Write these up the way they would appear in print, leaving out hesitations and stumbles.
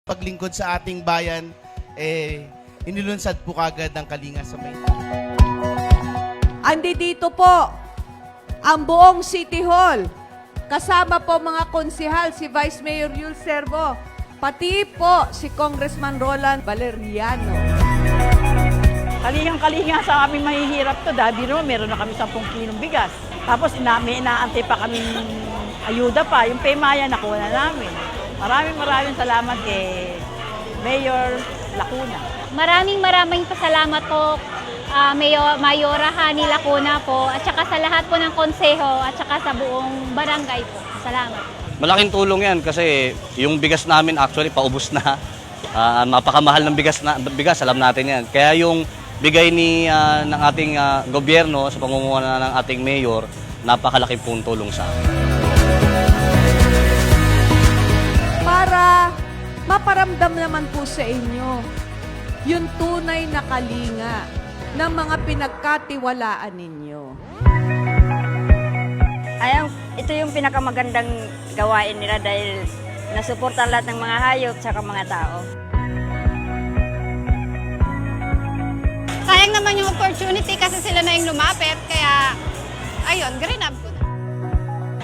paglingkod sa ating bayan, inilunsad po kagad ng Kalinga sa Maynila. Andi dito po ang buong City Hall. Kasama po mga konsihal, si Vice Mayor Yul Servo, pati po si Congressman Roland Valeriano. Kalingang-kalinga sa aming mahihirap to dahil naman meron na kami 10 kilong bigas. Tapos may inaantay pa kaming ayuda pa. Yung Paymaya nakuha na namin. Maraming salamat kay Mayor Lacuna. Maraming pasalamat po Mayora Hani Lacuna po at saka sa lahat po ng konseho at saka sa buong barangay po. Salamat. Malaking tulong yan kasi yung bigas namin actually paubos na. Napakamahal ng bigas, alam natin yan. Kaya yung bigay ng ating gobyerno sa pamumuno ng ating mayor, napakalaking pong tulong sa amin. Para maparamdam naman po sa inyo yung tunay na kalinga ng mga pinagkatiwalaan ninyo. Ito yung pinakamagandang gawain nila dahil nasuportan lahat ng mga hayop at mga tao. Sayang naman yung opportunity kasi sila na yung lumapit, kaya ayun, grinab ko na.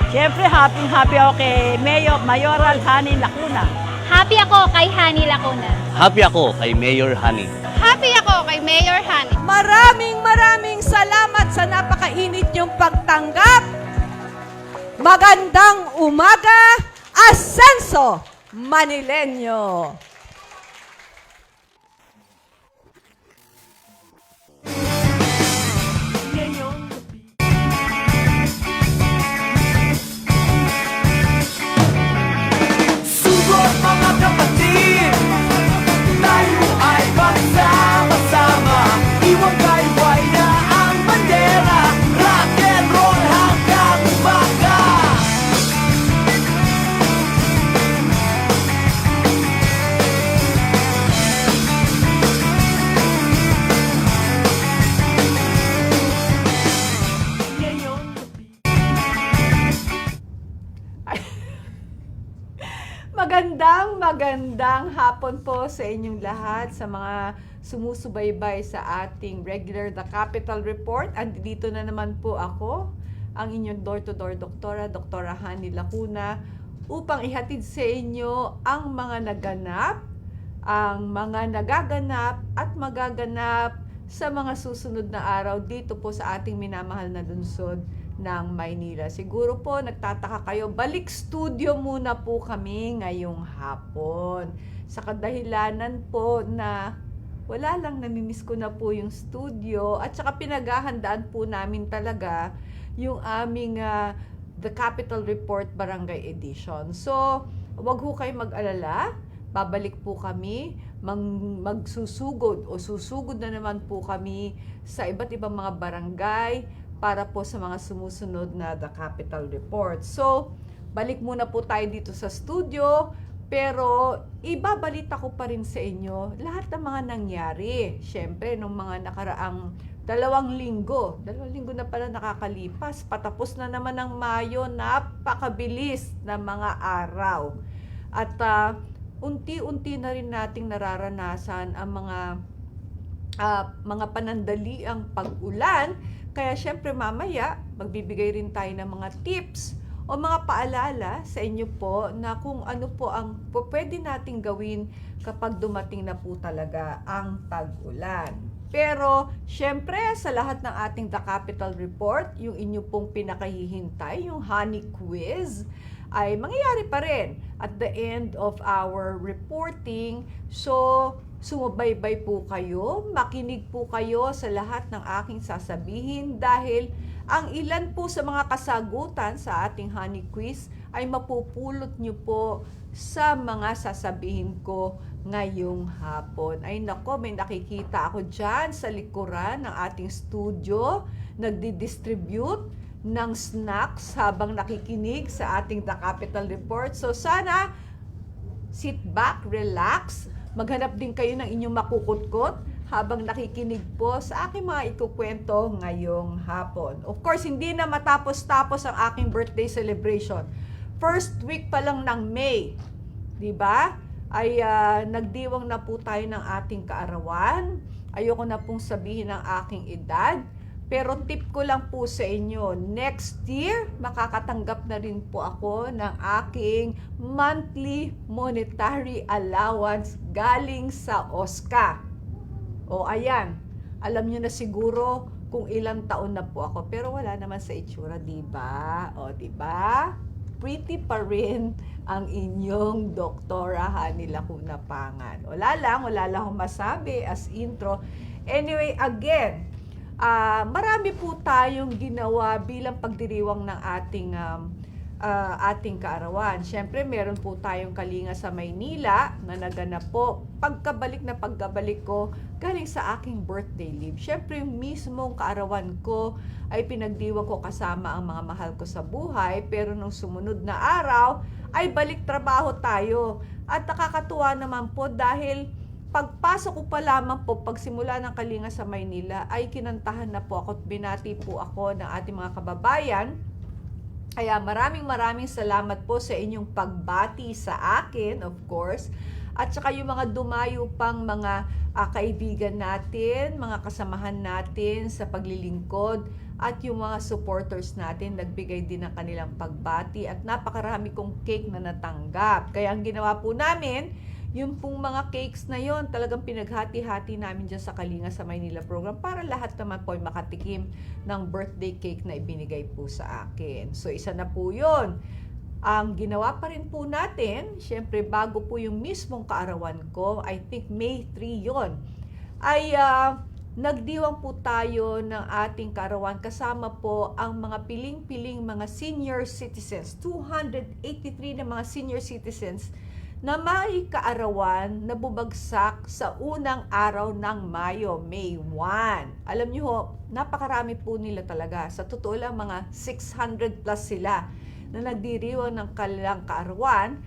Siyempre, happy ako kay Mayoral Hani Lacuna. Happy ako kay Hani Lacuna. Happy ako kay Mayor Hani. Happy ako kay Mayor Hani. Maraming salamat sa napakainit niyong pagtanggap. Magandang umaga, Asenso Manileño. Sugot mga kapatid, tayo ay magsama-sama. Iwang kayway na ang bandera, rock and roll hanggang umaga. Magandang hapon po sa inyong lahat, sa mga sumusubaybay sa ating regular The Capital Report. Andito na naman po ako, ang inyong door-to-door Doktora Hani Lacuna, upang ihatid sa inyo ang mga naganap, ang mga nagaganap at magaganap sa mga susunod na araw dito po sa ating minamahal na lungsod ng Maynila. Siguro po nagtataka kayo, balik studio muna po kami ngayong hapon. Sa kadahilanan po na wala lang, namimiss ko na po yung studio at saka pinaghahandaan po namin talaga yung aming The Capital Report Barangay Edition. So, wag ho kayo mag-alala. Babalik po kami, magsusugod o susugod na naman po kami sa iba't ibang mga barangay para po sa mga sumusunod na The Capital Report. So, balik muna po tayo dito sa studio, pero ibabalita ko pa rin sa inyo lahat ng mga nangyari. Siyempre, nung mga nakaraang 2 linggo na pala nakakalipas, patapos na naman ng Mayo, napakabilis na mga araw. At unti-unti na rin nating nararanasan ang mga panandaliang pag-ulan. Kaya syempre mamaya, magbibigay rin tayo ng mga tips o mga paalala sa inyo po na kung ano po ang pwede nating gawin kapag dumating na po talaga ang tag-ulan. Pero syempre sa lahat ng ating The Capital Report, yung inyo pong pinakahihintay, yung Honey Quiz, ay mangyayari pa rin at the end of our reporting. So, sumubaybay po kayo, makinig po kayo sa lahat ng aking sasabihin dahil ang ilan po sa mga kasagutan sa ating Honey Quiz ay mapupulot nyo po sa mga sasabihin ko ngayong hapon. Ay nako, may nakikita ako dyan sa likuran ng ating studio, nagdi-distribute ng snacks habang nakikinig sa ating The Capital Report. So sana sit back, relax, maghanap din kayo ng inyong makukutkot habang nakikinig po sa aking mga ikukwento ngayong hapon. Of course, hindi na matapos-tapos ang aking birthday celebration. First week pa lang ng May, di ba? ay nagdiwang na po tayo ng ating kaarawan. Ayoko na pong sabihin ang aking edad. Pero tip ko lang po sa inyo, next year, makakatanggap na rin po ako ng aking monthly monetary allowance galing sa OSCA. O ayan, alam nyo na siguro kung ilang taon na po ako. Pero wala naman sa itsura, diba? O diba? Pretty pa rin ang inyong Doktora Hani Lacuna Pangan. Wala lang akong masabi as intro. Anyway, again, marami po tayong ginawa bilang pagdiriwang ng ating kaarawan. Siyempre, meron po tayong kalinga sa Maynila na naganap po. Pagkabalik ko, galing sa aking birthday leave. Siyempre, yung mismong kaarawan ko ay pinagdiwang ko kasama ang mga mahal ko sa buhay. Pero nung sumunod na araw, ay balik trabaho tayo. At nakakatuwa naman po dahil pagpasok ko pa lamang po, pagsimula ng Kalinga sa Maynila, ay kinantahan na po ako at binati po ako ng ating mga kababayan. Kaya maraming salamat po sa inyong pagbati sa akin, of course. At saka yung mga dumayo pang mga kaibigan natin, mga kasamahan natin sa paglilingkod, at yung mga supporters natin, nagbigay din ng kanilang pagbati. At napakarami kong cake na natanggap. Kaya ang ginawa po namin, yung pong mga cakes na yon talagang pinaghati-hati namin dyan sa Kalinga sa Maynila program para lahat naman po ay makatikim ng birthday cake na ibinigay po sa akin. So, isa na po yun. Ang ginawa pa rin po natin, syempre bago po yung mismong kaarawan ko, I think May 3 yon, ay nagdiwang po tayo ng ating kaarawan kasama po ang mga piling-piling mga senior citizens, 283 na mga senior citizens na may kaarawan na bubagsak sa unang araw ng Mayo, May 1. Alam niyo ho, napakarami po nila talaga. Sa totoo lang, mga 600 plus sila na nagdiriwang ng kanilang kaarawan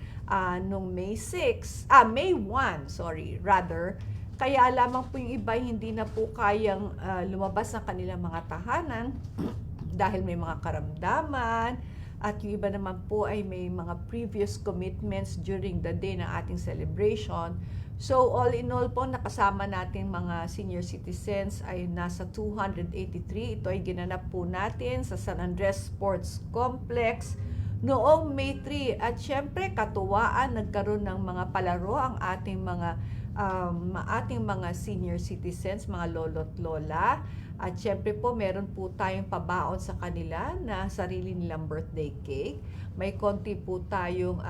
nung May 1, rather. Kaya lamang po yung iba hindi na po kayang lumabas ng kanilang mga tahanan dahil may mga karamdaman. At yung iba naman po ay may mga previous commitments during the day ng ating celebration. So all in all po, nakasama natin mga senior citizens ay nasa 283. Ito ay ginanap po natin sa San Andres Sports Complex noong May 3. At syempre, katuwaan, nagkaroon ng mga palaro ang ating mga senior citizens, mga lolo't lola. At syempre po, meron po tayong pabaon sa kanila na sarili nilang birthday cake. May konti po tayong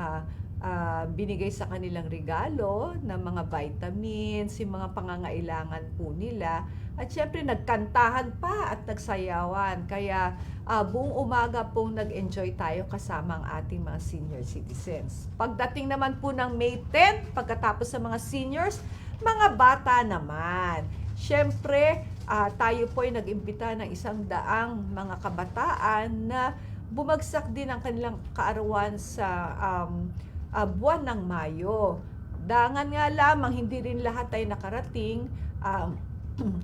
binigay sa kanilang regalo na mga vitamins, yung mga pangangailangan po nila. At syempre, nagkantahan pa at nagsayawan. Kaya buong umaga pong nag-enjoy tayo kasama ang ating mga senior citizens. Pagdating naman po ng May 10, pagkatapos sa mga seniors, mga bata naman. Syempre, tayo po ay nag-imbita ng 100 mga kabataan na bumagsak din ang kanilang kaarawan sa buwan ng Mayo. Dangan nga lamang, hindi rin lahat ay nakarating.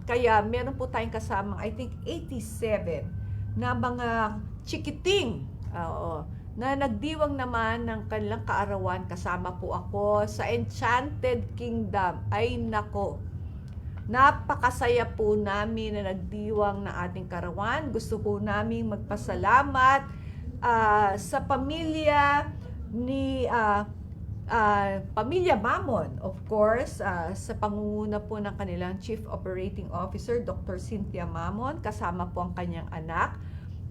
Kaya meron po tayong kasama, I think 87 na mga chikiting na nagdiwang naman ng kanilang kaarawan. Kasama po ako sa Enchanted Kingdom. Ay nako, napakasaya po namin na nagdiwang ng ating kaarawan. Gusto po namin magpasalamat sa pamilya ni Pamilya Mamon, of course, sa pangunguna po ng kanilang Chief Operating Officer, Dr. Cynthia Mamon. Kasama po ang kanyang anak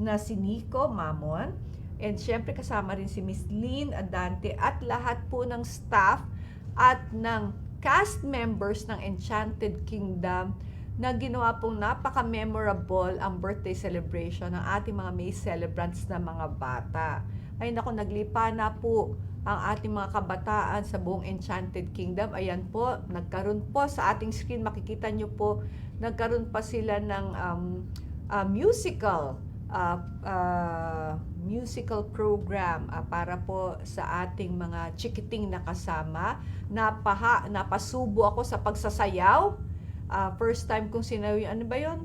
na si Nico Mamon. And syempre kasama rin si Miss Lynn Adante at lahat po ng staff at ng cast members ng Enchanted Kingdom na ginawa pong napaka-memorable ang birthday celebration ng ating mga May celebrants na mga bata. Ay naku, naglipa na po ang ating mga kabataan sa buong Enchanted Kingdom. Ayan po, nagkaroon po sa ating screen, makikita nyo po, nagkaroon pa sila ng musical program para po sa ating mga chikiting na kasama. Napasubo ako sa pagsasayaw. First time kong sinayaw, ano ba yun?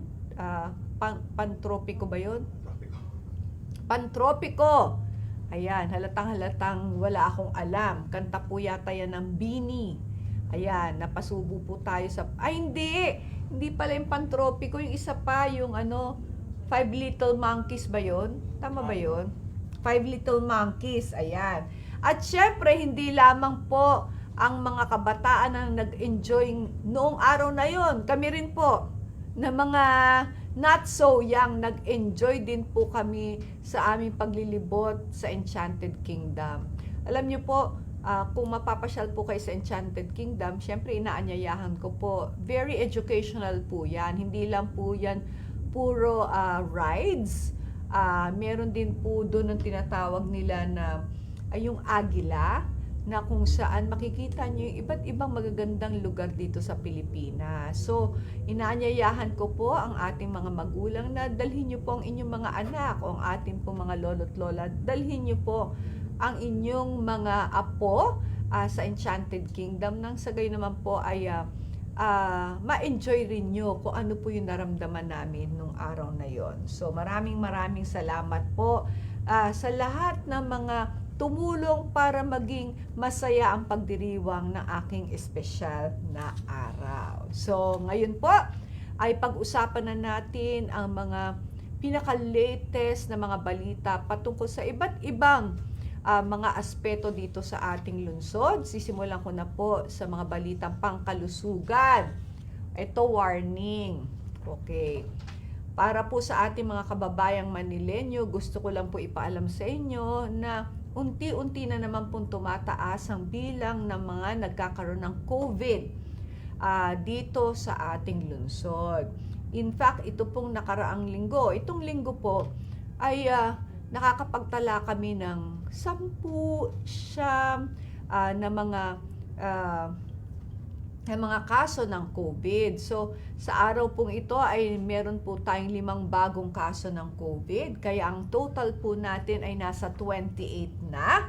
Pantropiko ba yun? Pantropiko. Ayan, halatang wala akong alam. Kanta po yata yan ng Bini. Ayan, napasubo po tayo sa... Ay, hindi! Hindi pala yung pantropiko. Yung isa pa, yung Five Little Monkeys ba yun? Tama ba yun? Five Little Monkeys, ayan. At syempre, hindi lamang po ang mga kabataan ang nag-enjoy noong araw na yon. Kami rin po, na mga not so young, nag-enjoy din po kami sa aming paglilibot sa Enchanted Kingdom. Alam niyo po, kung mapapasyal po kayo sa Enchanted Kingdom, syempre inaanyayahan ko po, very educational po yan. Hindi lang po yan puro rides. Meron din po doon ang tinatawag nila na yung Agila, na kung saan makikita nyo yung iba't ibang magagandang lugar dito sa Pilipinas. So, inaanyayahan ko po ang ating mga magulang na dalhin nyo po ang inyong mga anak o ang ating po mga lolo't lola. Dalhin nyo po ang inyong mga apo sa Enchanted Kingdom nang sa gayon naman po ay ma-enjoy rin nyo kung ano po yung naramdaman namin nung araw na yon. So, maraming salamat po sa lahat ng mga tumulong para maging masaya ang pagdiriwang ng aking espesyal na araw. So, ngayon po ay pag-usapan na natin ang mga pinaka-latest na mga balita patungkol sa iba't ibang mga aspeto dito sa ating lungsod. Sisimulan ko na po sa mga balitang pangkalusugan. Ito, warning. Okay. Para po sa ating mga kababayang Manilenyo, gusto ko lang po ipaalam sa inyo na unti-unti na naman pong tumataas ang bilang ng mga nagkakaroon ng COVID dito sa ating lungsod. In fact, ito pong nakaraang linggo. Itong linggo po ay nakakapagtala kami ng 10 na mga kaso ng COVID. So, sa araw pong ito ay meron po tayong 5 bagong kaso ng COVID. Kaya ang total po natin ay nasa 28 na.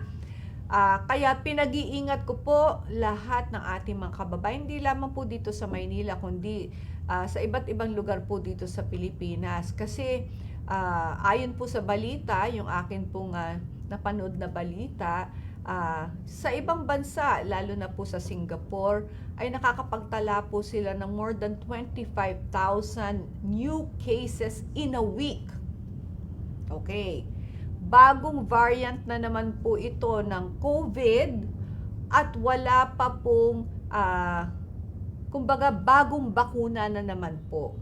Kaya pinag-iingat ko po lahat ng ating mga kababayan, hindi lamang po dito sa Maynila, kundi sa iba't ibang lugar po dito sa Pilipinas. Kasi ayon po sa balita, yung akin pong napanood na balita, sa ibang bansa, lalo na po sa Singapore, ay nakakapagtala po sila ng more than 25,000 new cases in a week. Okay. Bagong variant na naman po ito ng COVID at wala pa pong, kumbaga, bagong bakuna na naman po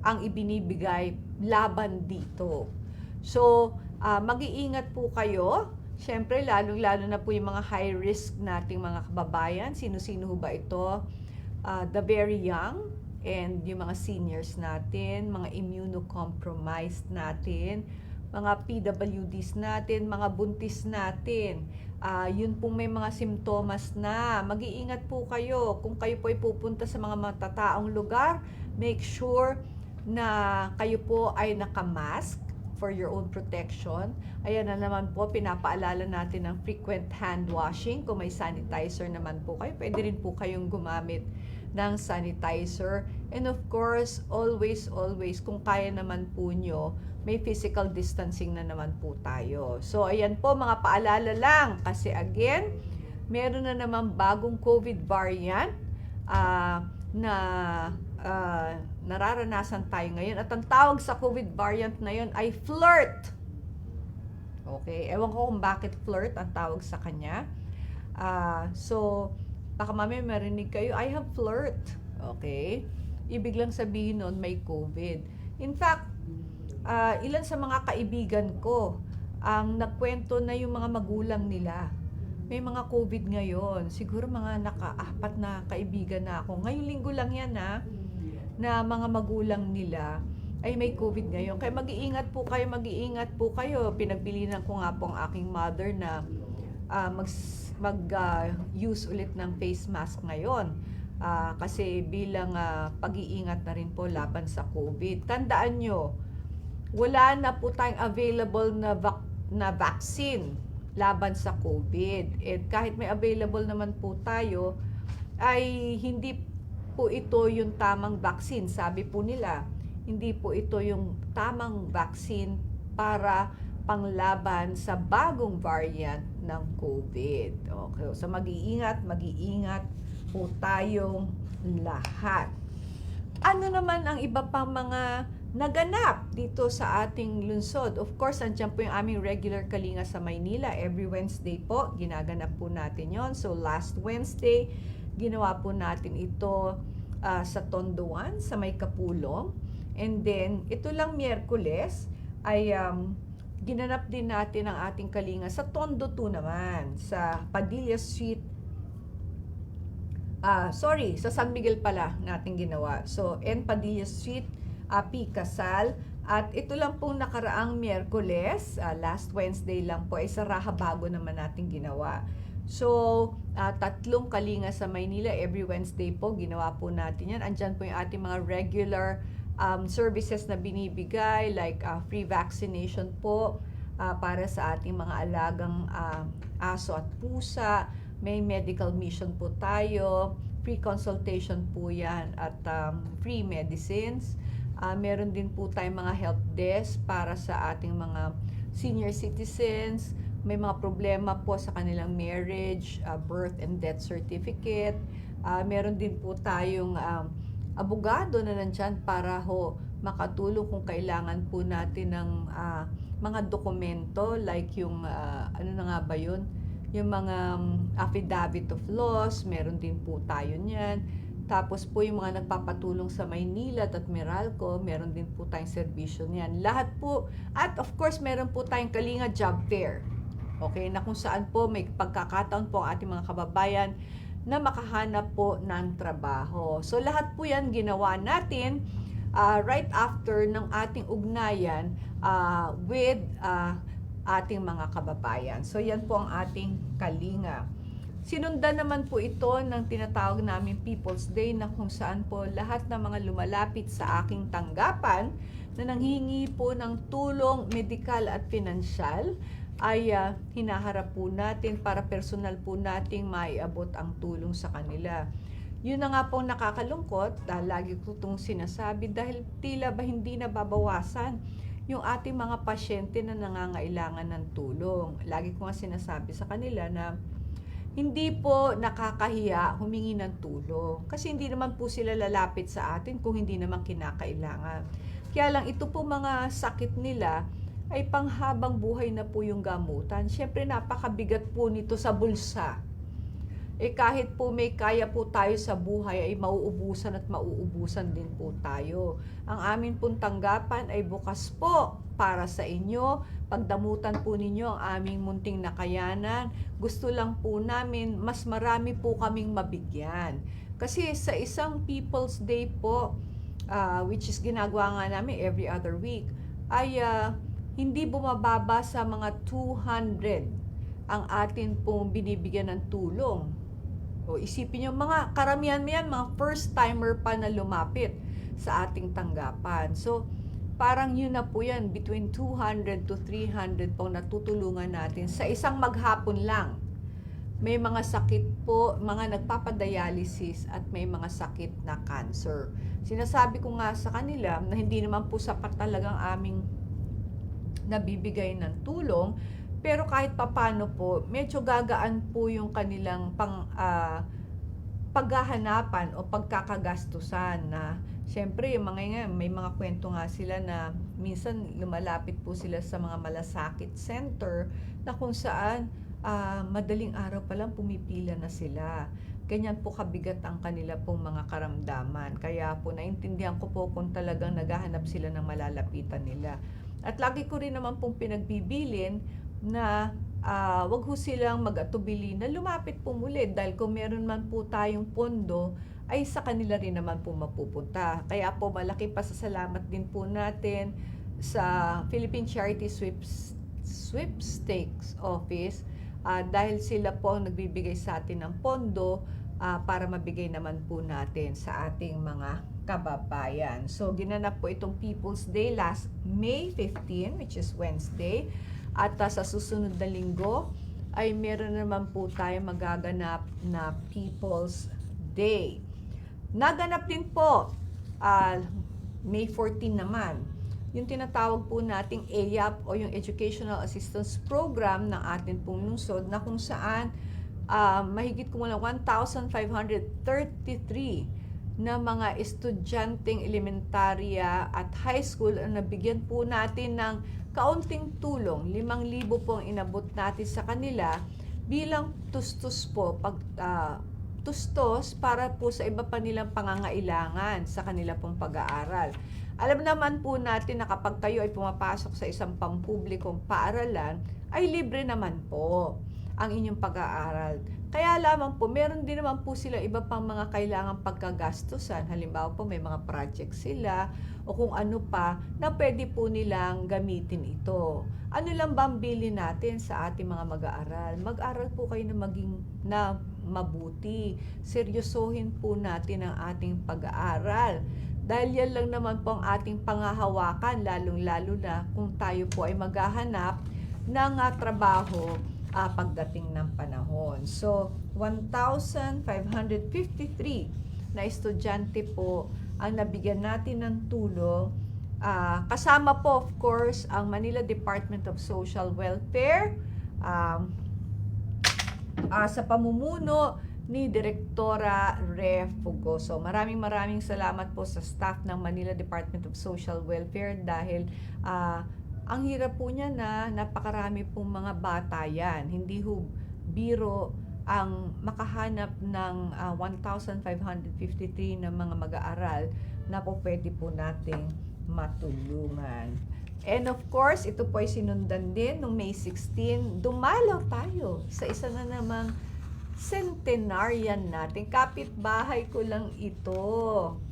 ang ibinibigay laban dito. So, mag-iingat po kayo. Siyempre, lalong-lalo na po yung mga high risk nating mga kababayan. Sino-sino ba ito? The very young and yung mga seniors natin, mga immunocompromised natin, mga PWDs natin, mga buntis natin. Yun pong may mga simptomas na. Mag-iingat po kayo. Kung kayo po ay pupunta sa mga matataong lugar, make sure na kayo po ay nakamask for your own protection. Ayan na naman po, pinapaalala natin ng frequent hand washing. Kung may sanitizer naman po kayo, pwede rin po kayong gumamit ng sanitizer. And of course, always, kung kaya naman po nyo, may physical distancing na naman po tayo. So, ayan po, mga paalala lang. Kasi again, meron na naman bagong COVID variant na nararanasan tayo ngayon. At ang tawag sa COVID variant na yun ay flirt. Okay, ewan ko kung bakit flirt ang tawag sa kanya. So, baka mamaya marinig kayo, I have flirt. Okay? Ibig lang sabihin nun, may COVID. In fact, ilan sa mga kaibigan ko ang nagkwento na yung mga magulang nila. May mga COVID ngayon. Siguro mga naka-4 na kaibigan na ako. Ngayong linggo lang yan na mga magulang nila ay may COVID ngayon. Kaya mag-iingat po kayo. Pinagbilinan ko nga po ang aking mother na mag-use ulit ng face mask ngayon. Kasi bilang pag-iingat na rin po laban sa COVID. Tandaan nyo, wala na po tayong available na vaccine laban sa COVID. At kahit may available naman po tayo, ay hindi po ito yung tamang vaccine. Sabi po nila, hindi po ito yung tamang vaccine para panglaban sa bagong variant ng COVID. Okay, so mag-iingat po tayong lahat. Ano naman ang iba pang mga naganap dito sa ating lungsod? Of course, andyan po yung aming regular Kalinga sa Maynila. Every Wednesday po, ginaganap po natin yon. So last Wednesday, ginawa po natin ito sa Tondo 1, sa May Kapulong. And then, ito lang Miyerkules ay ginanap din natin ang ating Kalinga sa Tondo 2 naman, sa Padilla Street. Sa San Miguel pala natin ginawa. So, Padilla Street, P. Casal. At ito lang pong nakaraang Miyerkules, last Wednesday lang po, ay sa Rahabago naman natin ginawa. So, 3 Kalinga sa Maynila, every Wednesday po, ginawa po natin yan. Andyan po yung ating mga regular services na binibigay, like free vaccination po para sa ating mga alagang aso at pusa. May medical mission po tayo, free consultation po yan, at free medicines. Meron din po tayong mga help desk para sa ating mga senior citizens. May mga problema po sa kanilang marriage, birth and death certificate. Meron din po tayong abogado na nandyan para makatulong kung kailangan po natin ng mga dokumento, like yung yung mga affidavit of loss, meron din po tayo niyan. Tapos po yung mga nagpapatulong sa Maynila at Meralco, meron din po tayong serbisyo niyan. Lahat po, at of course meron po tayong Kalinga Job Fair. Okay, na kung saan po may pagkakataon po ang ating mga kababayan na makahanap po ng trabaho. So lahat po yan ginawa natin right after ng ating ugnayan with ating mga kababayan. So yan po ang ating Kalinga. Sinundan naman po ito ng tinatawag namin People's Day, na kung saan po lahat ng mga lumalapit sa aking tanggapan na nanghihingi po ng tulong medikal at pinansyal ay hinaharap po natin para personal po nating maiabot ang tulong sa kanila. Yun na nga pong nakakalungkot, dahil lagi ko itong sinasabi, dahil tila ba hindi nababawasan yung ating mga pasyente na nangangailangan ng tulong. Lagi ko nga sinasabi sa kanila na hindi po nakakahiya humingi ng tulong. Kasi hindi naman po sila lalapit sa atin kung hindi naman kinakailangan. Kaya lang ito po mga sakit nila ay panghabang buhay na po yung gamutan. Siyempre napakabigat po nito sa bulsa. Kahit po may kaya po tayo sa buhay, ay mauubusan at mauubusan din po tayo. Ang amin pong tanggapan ay bukas po para sa inyo. Pagdamutan po ninyo ang aming munting nakayanan. Gusto lang po namin, mas marami po kaming mabigyan. Kasi sa isang People's Day po, which is ginagawa nga namin every other week, ay hindi bumababa sa mga 200 ang atin pong binibigyan ng tulong. O isipin nyo, mga karamihan mo yan, mga first timer pa na lumapit sa ating tanggapan. So, parang yun na po yan, between 200 to 300 pong natutulungan natin sa isang maghapon lang. May mga sakit po, mga nagpapadialysis at may mga sakit na cancer. Sinasabi ko nga sa kanila na hindi naman po sapat talagang aming nabibigay ng tulong, pero kahit papano po, medyo gagaan po yung kanilang paghahanapan o pagkakagastusan na siyempre, may mga kwento nga sila na minsan lumalapit po sila sa mga malasakit center na kung saan madaling araw pa lang pumipila na sila. Ganyan po kabigat ang kanila pong mga karamdaman. Kaya po naintindihan ko po kung talagang naghahanap sila ng malalapitan nila. At lagi ko rin naman pong pinagbibilin na wag ho silang mag-atubili na lumapit po muli, dahil kung meron man po tayong pondo ay sa kanila rin naman po mapupunta. Kaya po malaki pasasalamat din po natin sa Philippine Charity Sweepstakes Office dahil sila po ang nagbibigay sa atin ng pondo para mabigay naman po natin sa ating mga kababayan. So, ginanap po itong People's Day last May 15, which is Wednesday. At sa susunod na linggo, ay meron naman po tayo magaganap na People's Day. Naganap din po, May 14 naman, yung tinatawag po nating EAP o yung Educational Assistance Program ng atin pong lungsod na kung saan mahigit kumulang 1,533 na mga estudyanteng elementarya at high school ang nabigyan po natin ng kaunting tulong. 5,000 po ang inabot natin sa kanila bilang tustos po, tustos para po sa iba pa nilang pangangailangan sa kanila pong pag-aaral. Alam naman po natin na kapag kayo ay pumapasok sa isang pampublikong paaralan, ay libre naman po ang inyong pag-aaral. Kaya lamang po, meron din naman po sila iba pang mga kailangang pagkagastusan. Halimbawa po, may mga project sila o kung ano pa na pwede po nilang gamitin ito. Ano lang ba ang bilin natin sa ating mga mag-aaral? Mag-aral po kayo na mabuti. Seryosohin po natin ang ating pag-aaral. Dahil yan lang naman po ang ating pangahawakan, lalong-lalo na kung tayo po ay maghahanap ng trabaho pagdating ng panahon. So, 1,553 na estudyante po ang nabigyan natin ng tulong. Kasama po, of course, ang Manila Department of Social Welfare sa pamumuno ni Direktora Ref Fugoso. Maraming salamat po sa staff ng Manila Department of Social Welfare dahil ang hirap po niya na napakarami pong mga bata yan. Hindi ho biro ang makahanap ng 1,553 na mga mag-aaral na po pwede po nating matulungan. And of course, ito po ay sinundan din noong May 16. Dumalaw tayo sa isa na namang centenarian natin. Kapitbahay ko lang ito.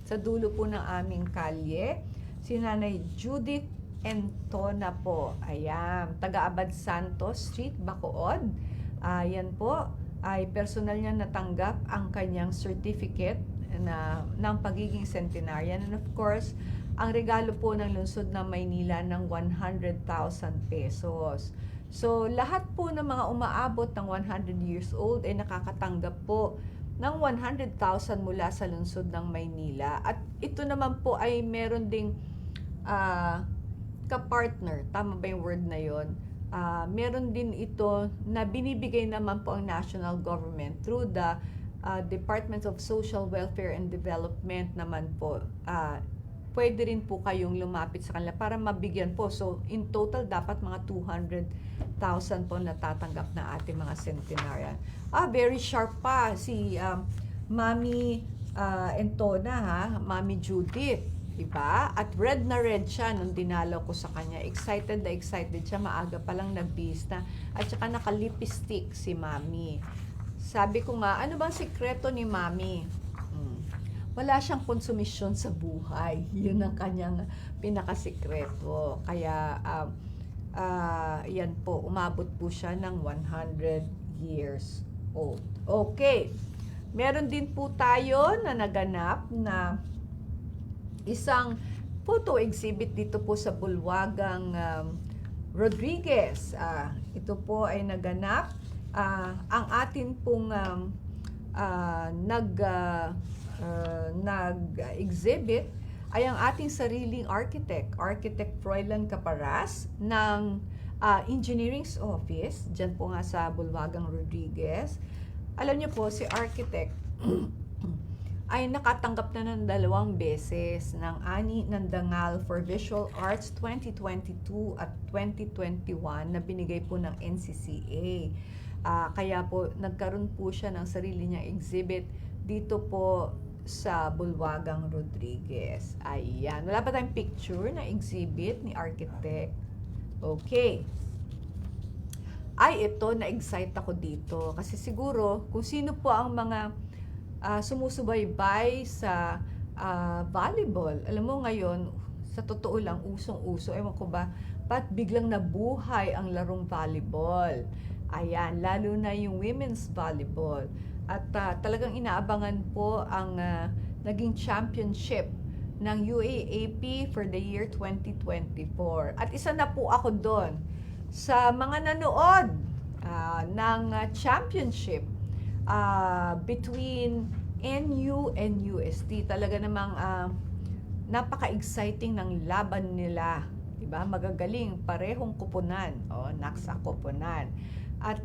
Sa dulo po ng aming kalye, si Nanay Judith Entona po. Ayan, taga-Abad Santos Street, Bacood. Ayan po, ay personal niya natanggap ang kanyang certificate ng pagiging centenarian. And of course, ang regalo po ng lungsod ng Maynila ng 100,000 pesos. So, lahat po ng mga umaabot ng 100 years old ay nakakatanggap po ng 100,000 mula sa lungsod ng Maynila. At ito naman po ay meron ding ka-partner, tama ba yung word na yon? Meron din ito na binibigay naman po ang national government through the Department of Social Welfare and Development naman po. Pwede rin po kayong lumapit sa kanila para mabigyan po. So, in total, dapat mga 200,000 po natatanggap na ating mga centenarian. Very sharp pa si Mami Entona, Mami Judith. Diba? At red na red siya nung dinalaw ko sa kanya. Excited na excited siya. Maaga pa lang nagbihis na. At saka nakalipistik si Mami. Sabi ko nga, ano bang sikreto ni Mami? Wala siyang konsumisyon sa buhay. Yun ang kanyang pinakasikreto. Kaya, yan po, umabot po siya ng 100 years old. Okay. Meron din po tayo na naganap na isang photo exhibit dito po sa Bulwagang Rodriguez. Ito po ay naganap. Ang atin pong nag-exhibit ay ang ating sariling architect, Architect Froilan Caparas ng Engineering's Office, dyan po nga sa Bulwagang Rodriguez. Alam niyo po, si architect ay nakatanggap na ng 2 beses ng Ani ng Dangal for Visual Arts 2022 at 2021 na binigay po ng NCCA. Kaya po nagkaroon po siya ng sarili niyang exhibit dito po sa Bulwagang Rodriguez. Ayan. Wala pa tayong picture na exhibit ni architect. Okay. Ay, ito, na-excite ako dito. Kasi siguro, kung sino po ang mga sumusubaybay sa volleyball. Alam mo ngayon, sa totoo lang, usong-uso. Ewan ko ba, ba't biglang nabuhay ang larong volleyball? Ayan, lalo na yung women's volleyball. At talagang inaabangan po ang naging championship ng UAAP for the year 2024. At isa na po ako doon sa mga nanood ng championship between NU and UST. Talaga namang napaka-exciting ng laban nila. Diba? Magagaling, parehong kupunan. Naksa kupunan. At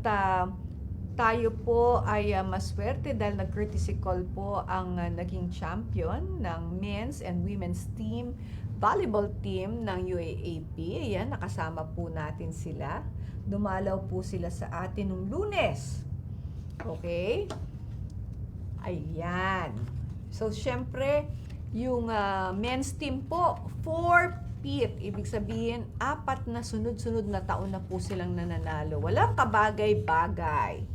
tayo po ay maswerte dahil nag-courtesy call po ang naging champion ng men's and women's team, volleyball team ng UAAP. Ayan, nakasama po natin sila. Dumalaw po sila sa atin nung Lunes. Okay? Ayan. So, syempre, yung men's team po, 4-peat. Ibig sabihin, 4 na sunod-sunod na taon na po silang nananalo. Walang kabagay-bagay.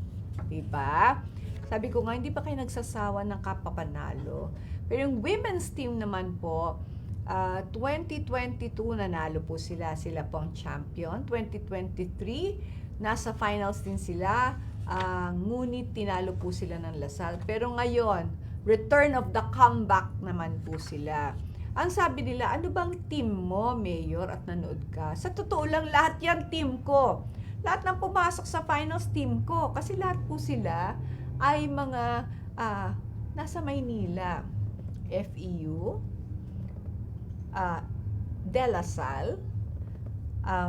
Diba? Sabi ko nga, hindi pa kayo nagsasawa ng kapapanalo. Pero yung women's team naman po, 2022 nanalo po sila. Sila po ang champion. 2023, nasa finals din sila. Ngunit tinalo po sila ng Lasal. Pero ngayon, return of the comeback naman po sila. Ang sabi nila, ano bang team mo, Mayor, at nanood ka? Sa totoo lang, lahat yan team ko. Lahat ng pumasok sa finals team ko. Kasi lahat po sila ay mga nasa Maynila. FEU, De La Salle,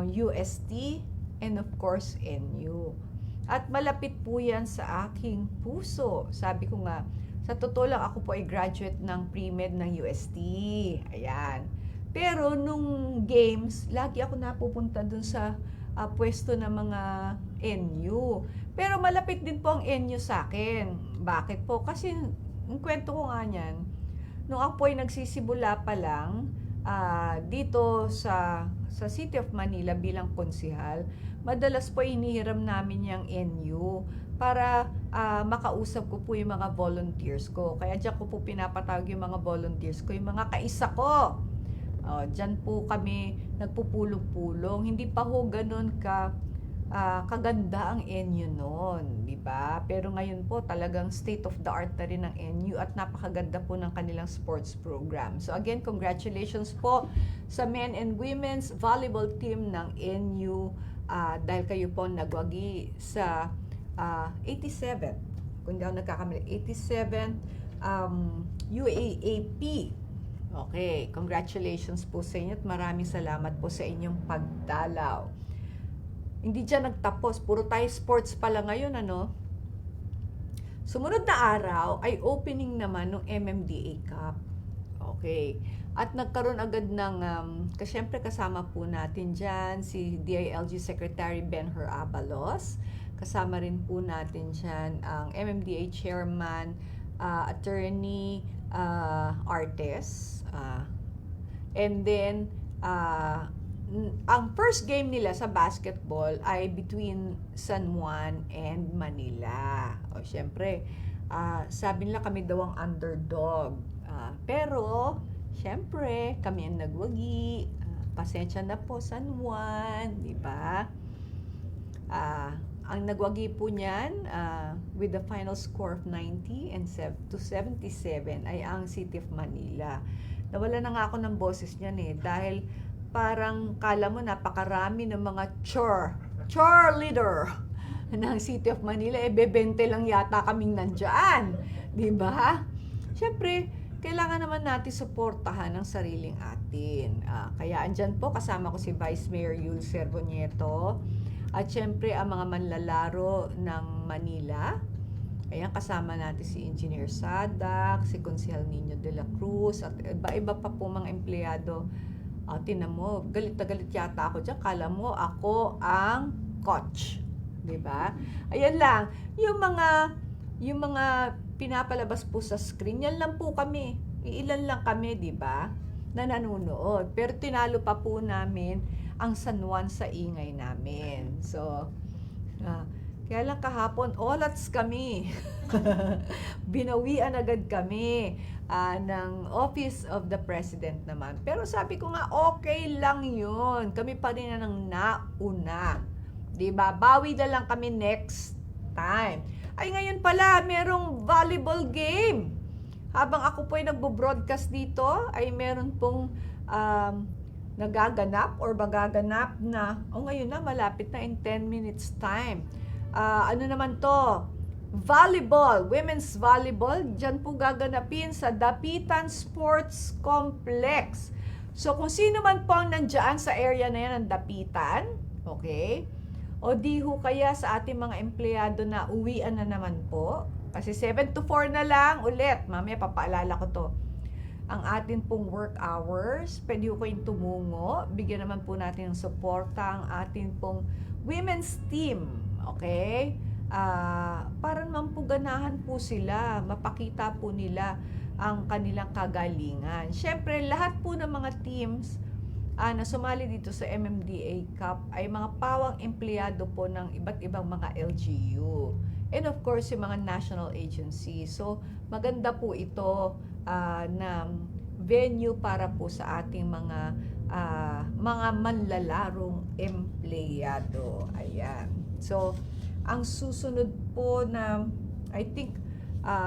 UST, and of course, NU. At malapit po yan sa aking puso. Sabi ko nga, sa totoo lang, ako po ay graduate ng pre-med ng UST. Ayan. Pero nung games, lagi ako napupunta dun sa pwesto ng mga NU. Pero malapit din po ang NU sa akin. Bakit po? Kasi, yung kwento ko nga niyan, nung ako po ay nagsisibula pa lang, dito sa City of Manila bilang konsihal, madalas po inihiram namin yung NU para makausap ko po yung mga volunteers ko. Kaya diyan ko po pinapatawag yung mga volunteers ko, yung mga kaisa ko. Diyan po kami nagpupulong-pulong. Hindi pa ho ganun kaganda ang NU noon, di ba? Pero ngayon po talagang state of the art na rin ng NU at napakaganda po ng kanilang sports program. So again, congratulations po sa men and women's volleyball team ng NU dahil kayo po nagwagi sa 87, kung di ako nagkakamali, 87 UAAP. Okay, congratulations po sa inyo at maraming salamat po sa inyong pagdalaw. Hindi dyan nagtapos, puro tayo sports pala ngayon, ano? Sumunod na araw ay opening naman ng MMDA Cup. Okay. At nagkaroon agad ng, syempre kasama po natin dyan si DILG Secretary Benher Abalos. Kasama rin po natin dyan ang MMDA Chairman, Attorney Artes. And then, ang first game nila sa basketball ay between San Juan and Manila. Siyempre, sabi nila kami daw ang underdog. Pero, siyempre, kami ang nagwagi. Pasensya na po, San Juan, di ba? Ang nagwagi po niyan, with the final score of 90 and to 77 ay ang City of Manila. Nawala na nga ako ng boses niyan dahil parang kala mo napakarami ng mga cheerleader ng City of Manila, bebente lang yata kaming nandyan. Di ba? Siyempre, kailangan naman natin suportahan ang sariling atin. Kaya andyan po, kasama ko si Vice Mayor Yul Servonieto. At siyempre, ang mga manlalaro ng Manila. Ayan, kasama natin si Engineer Sadak, si Consihal Nino de la Cruz, at iba-iba pa po mga empleyado. Tinan mo, galit na galit yata ako dyan. Kala mo, ako ang coach. Diba? Ayan lang. Yung mga pinapalabas po sa screen, yan lang po kami. Iilan lang kami, diba? Na nanonood. Pero tinalo pa po namin ang San Juan sa ingay namin. So, kaya lang kahapon, olats kami. Binawian agad kami ng Office of the President naman. Pero sabi ko nga, okay lang yun. Kami pa rin ang nauna. Diba? Bawi na lang kami next time. Ay, ngayon pala, merong volleyball game. Habang ako po ay nagbo-broadcast dito, ay meron pong nagaganap or magaganap na, ngayon na, malapit na in 10 minutes time. Ano naman to? volleyball, women's volleyball, dyan po gaganapin sa Dapitan Sports Complex. So kung sino man po ang nandyan sa area na yan ng Dapitan, okay, o di ho kaya sa ating mga empleyado na uwian na naman po, kasi 7 to 4 na lang ulit, mamaya papaalala ko to, ang atin pong work hours, pwede ko kayong tumungo, bigyan naman po natin ng suporta ang atin pong women's team, okay? Para naman po ganahan po sila, mapakita po nila ang kanilang kagalingan. Siyempre, lahat po ng mga teams na sumali dito sa MMDA Cup ay mga pawang empleyado po ng iba't ibang mga LGU. And of course, yung mga national agencies. So, maganda po ito na venue para po sa ating mga manlalarong empleyado. Ayan. So, ang susunod po na, I think,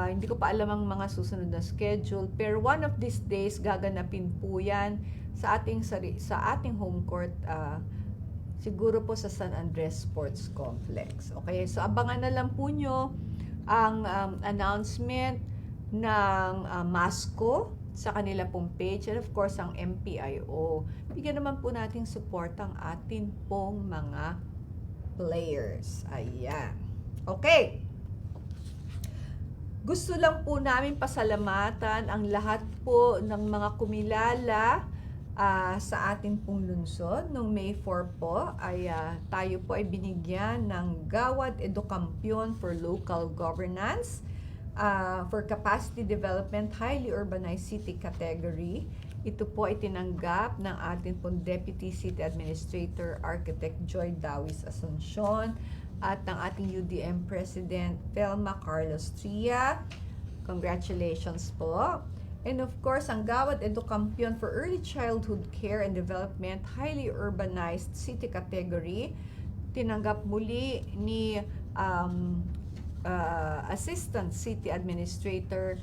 hindi ko pa alam ang mga susunod na schedule, pero one of these days, gaganapin po yan sa ating home court, siguro po sa San Andres Sports Complex. Okay, so abangan na lang po nyo ang announcement ng MASCO sa kanila pong page, and of course ang MPIO. Bigyan naman po nating support ang atin pong mga players. Ayan. Okay. Gusto lang po namin pasalamatan ang lahat po ng mga kumilala sa ating pong lungsod. Noong May 4 po, ay tayo po ay binigyan ng Gawad Edukampiyon for Local Governance for Capacity Development Highly Urbanized City category. Ito po ay tinanggap ng ating pong Deputy City Administrator Architect Joy Dawis Asuncion at ng ating UDM President Felma Carlos Tria. Congratulations po. And of course, ang Gawad Edukampiyon for Early Childhood Care and Development Highly Urbanized City category, tinanggap muli ni Assistant City Administrator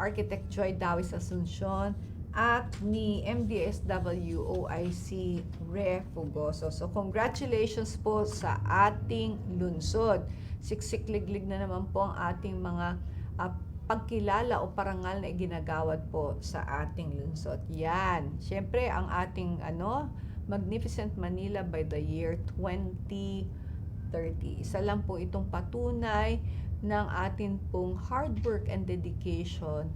Architect Joy Dawis Asuncion at ni MDSW OIC Re Fugoso. So congratulations po sa ating lungsod. Siksik-liglig na naman po ang ating mga pagkilala o parangal na iginagawad po sa ating lungsod. Yan. Siyempre, ang ating Magnificent Manila by the year 2030. Isa lang po itong patunay ng atin pong hard work and dedication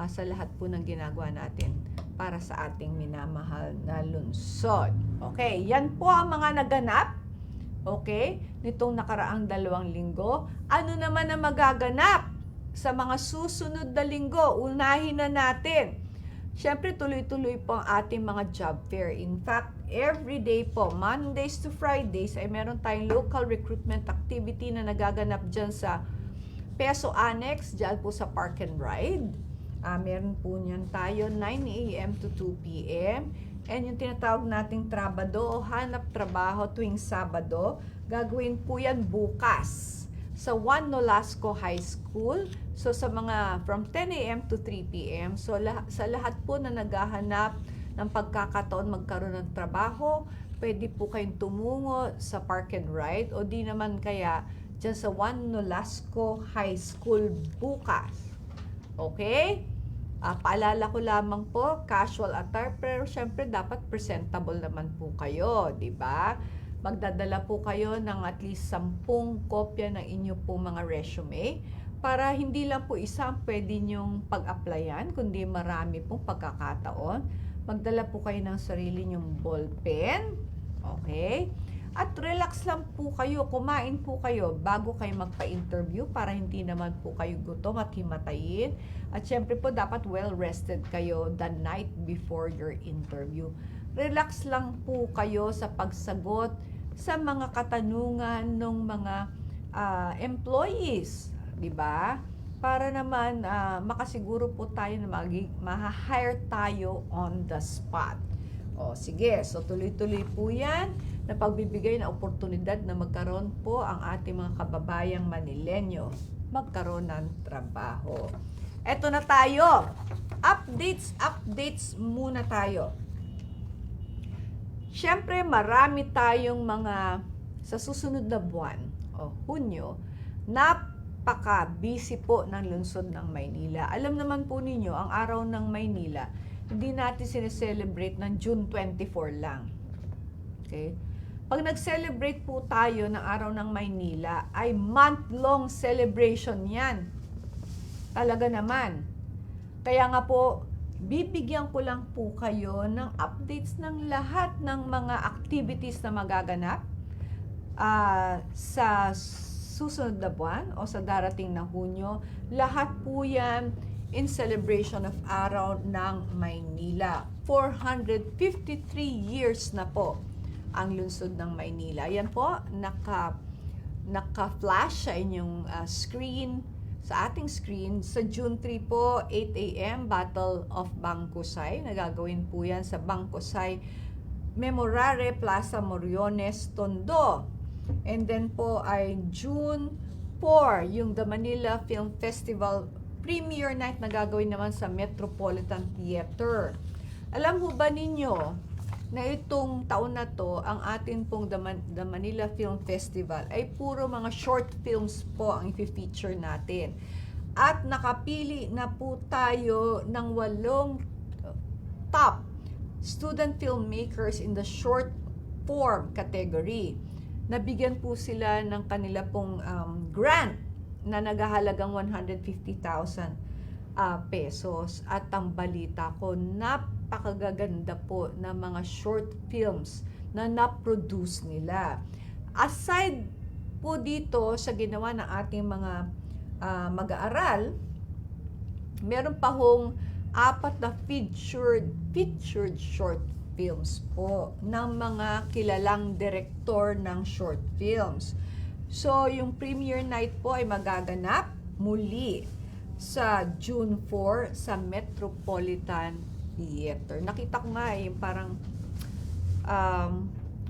sa lahat po ng ginagawa natin para sa ating minamahal na lungsod. Okay, yan po ang mga naganap. Okay, nitong nakaraang 2 linggo. Ano naman ang magaganap sa mga susunod na linggo? Unahin na natin. Siyempre, tuloy-tuloy po ang ating mga job fair. In fact, every day po, Mondays to Fridays, ay meron tayong local recruitment activity na nagaganap dyan sa Peso Annex, dyan po sa Park and Ride. Meron po niyan tayo 9 a.m. to 2 p.m. And yung tinatawag nating trabado o hanap trabaho tuwing Sabado, gagawin po yan bukas sa Juan Nolasco High School. So sa mga from 10 a.m. to 3 p.m. So sa lahat po na naghahanap ng pagkakataon magkaroon ng trabaho, pwede po kayong tumungo sa Park and Ride o di naman kaya dyan sa Juan Nolasco High School bukas. Okay? Paalala ko lamang po, casual attire, pero syempre dapat presentable naman po kayo, di ba? Magdadala po kayo ng at least 10 kopya ng inyo po mga resume para hindi lang po isang pwede nyong pag-applyan, kundi marami pong pagkakataon. Magdala po kayo ng sarili nyong ballpen, okay? At relax lang po kayo, kumain po kayo bago kayo magpa-interview para hindi naman po kayo gutom at himatayin. At syempre po, dapat well-rested kayo the night before your interview. Relax lang po kayo sa pagsagot sa mga katanungan ng mga employees, di ba? Para naman makasiguro po tayo na ma-hire tayo on the spot. O sige, so tuloy-tuloy po yan na pagbibigay na oportunidad na magkaroon po ang ating mga kababayang Manilenyo magkaroon ng trabaho. Eto na tayo. Updates muna tayo. Siyempre, marami tayong mga sa susunod na buwan, Hunyo, napaka-busy po ng lungsod ng Maynila. Alam naman po ninyo, ang araw ng Maynila, hindi natin sineselebrate ng June 24 lang. Okay? Pag nag-celebrate po tayo ng araw ng Maynila, ay month-long celebration yan. Talaga naman. Kaya nga po, bibigyan ko lang po kayo ng updates ng lahat ng mga activities na magaganap sa susunod na buwan o sa darating na Hunyo. Lahat po yan in celebration of Araw ng Maynila. 453 years na po ang lungsod ng Maynila. Yan po, naka-flash sa inyong screen, sa ating screen. Sa June 3 po, 8 a.m., Battle of Bangkusay. Nagagawin po yan sa Bangkusay Memorare Plaza Moriones, Tondo. And then po ay June 4, yung The Manila Film Festival Premiere Night na gagawin naman sa Metropolitan Theater. Alam ho ba ninyo na itong taon na to, ang atin pong The Manila Film Festival ay puro mga short films po ang i-feature natin. At nakapili na po tayo ng 8 top student filmmakers in the short form category. Nabigyan po sila ng kanila pong grant na naghahalagang 150,000 pesos. At ang balita ko, napakagaganda po na mga short films na na-produce nila. Aside po dito sa ginawa ng ating mga mag-aaral, meron pa hong 4 na featured short films po ng mga kilalang direktor ng short films. So, yung premiere night po ay magaganap muli sa June 4 sa Metropolitan Theater. Nakita ko nga yung parang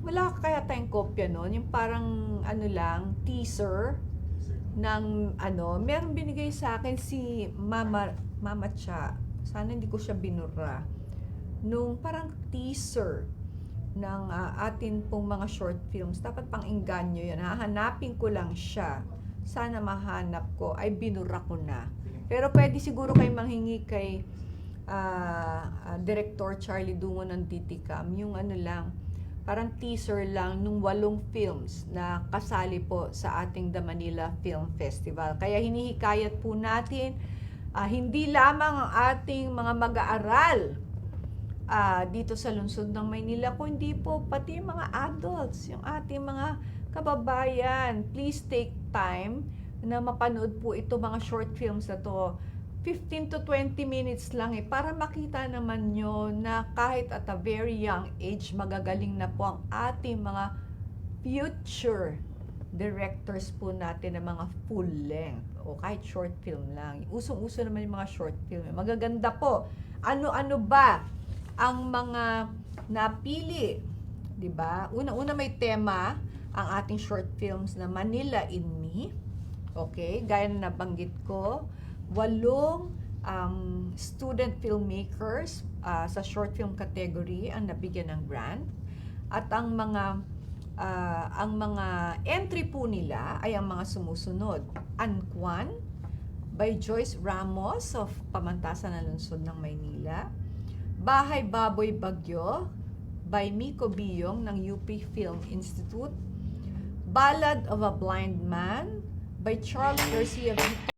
wala kaya tayong kopya noon, yung parang teaser ng meron binigay sa akin si Mama Cha. Sana hindi ko siya binura. Nung parang teaser ng atin pong mga short films. Dapat pang inganyo yun. Hahanapin ko lang siya. Sana mahanap ko. Ay, binura ko na. Pero pwede siguro kayo manghingi kay Director Charlie Dungo ng DTCAM. Yung parang teaser lang nung 8 films na kasali po sa ating The Manila Film Festival. Kaya hinihikayat po natin, hindi lamang ang ating mga mag-aaral dito sa lungsod ng Maynila, kundi po pati yung mga adults, yung ating mga kababayan. Please take time na mapanood po ito mga short films na to. 15 to 20 minutes lang para makita naman nyo na kahit at a very young age, magagaling na po ang ating mga future directors po natin ng mga full length o kahit short film lang. Usong-uso naman yung mga short film. Magaganda po. Ano-ano ba ang mga napili? Diba? Una-una may tema ang ating short films na Manila in Me. Okay? Gaya na nabanggit ko, 8 student filmmakers sa short film category ang nabigyan ng grant. At ang mga entry po nila ay ang mga sumusunod. Anquan by Joyce Ramos of Pamantasan ng Lungsod ng Maynila. Bahay Baboy Bagyo by Miko Biyong ng UP Film Institute. Ballad of a Blind Man by Charles Garcia Victor.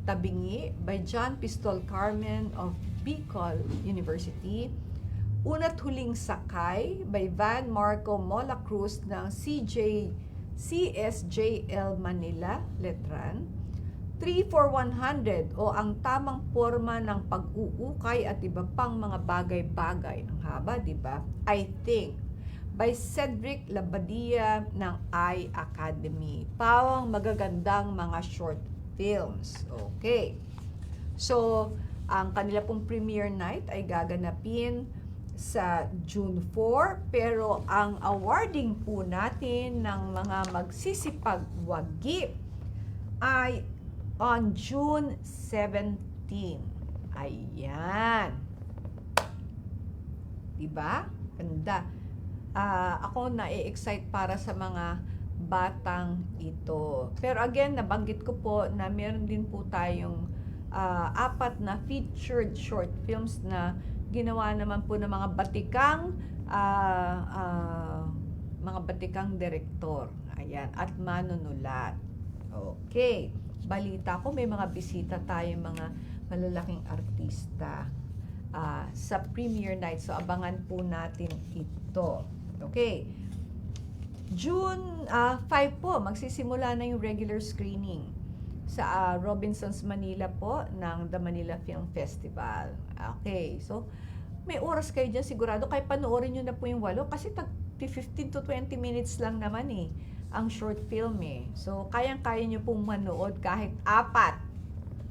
Tabingi by John Pistol Carmen of Bicol University. Una't Huling Sakay by Van Marco Mola Cruz ng CSJL Manila, Letran. 3 for 100 o ang tamang forma ng pag-uukay at iba pang mga bagay-bagay. Ang haba, di ba? I Think by Cedric Labadia ng I Academy. Pawang magagandang mga short films. Okay. So, ang kanila pong premiere night ay gaganapin sa June 4, pero ang awarding po natin ng mga magsisipagwagi ay on June 17. Ayan. Diba? Ganda. Ako na-excite para sa mga batang ito. Pero again, nabanggit ko po na meron din po tayong 4 na featured short films na ginawa naman po ng mga batikang direktor. Ayan, at manunulat. Okay. Balita ko, may mga bisita tayo, mga malalaking artista sa premiere night. So, abangan po natin ito. Okay. June 5 po, magsisimula na yung regular screening sa Robinsons, Manila po ng The Manila Film Festival. Okay, so may oras kayo dyan sigurado. Kahit panoorin nyo na po yung 8 kasi 15 to 20 minutes lang naman ang short film So, kayang-kaya nyo pong manood kahit 4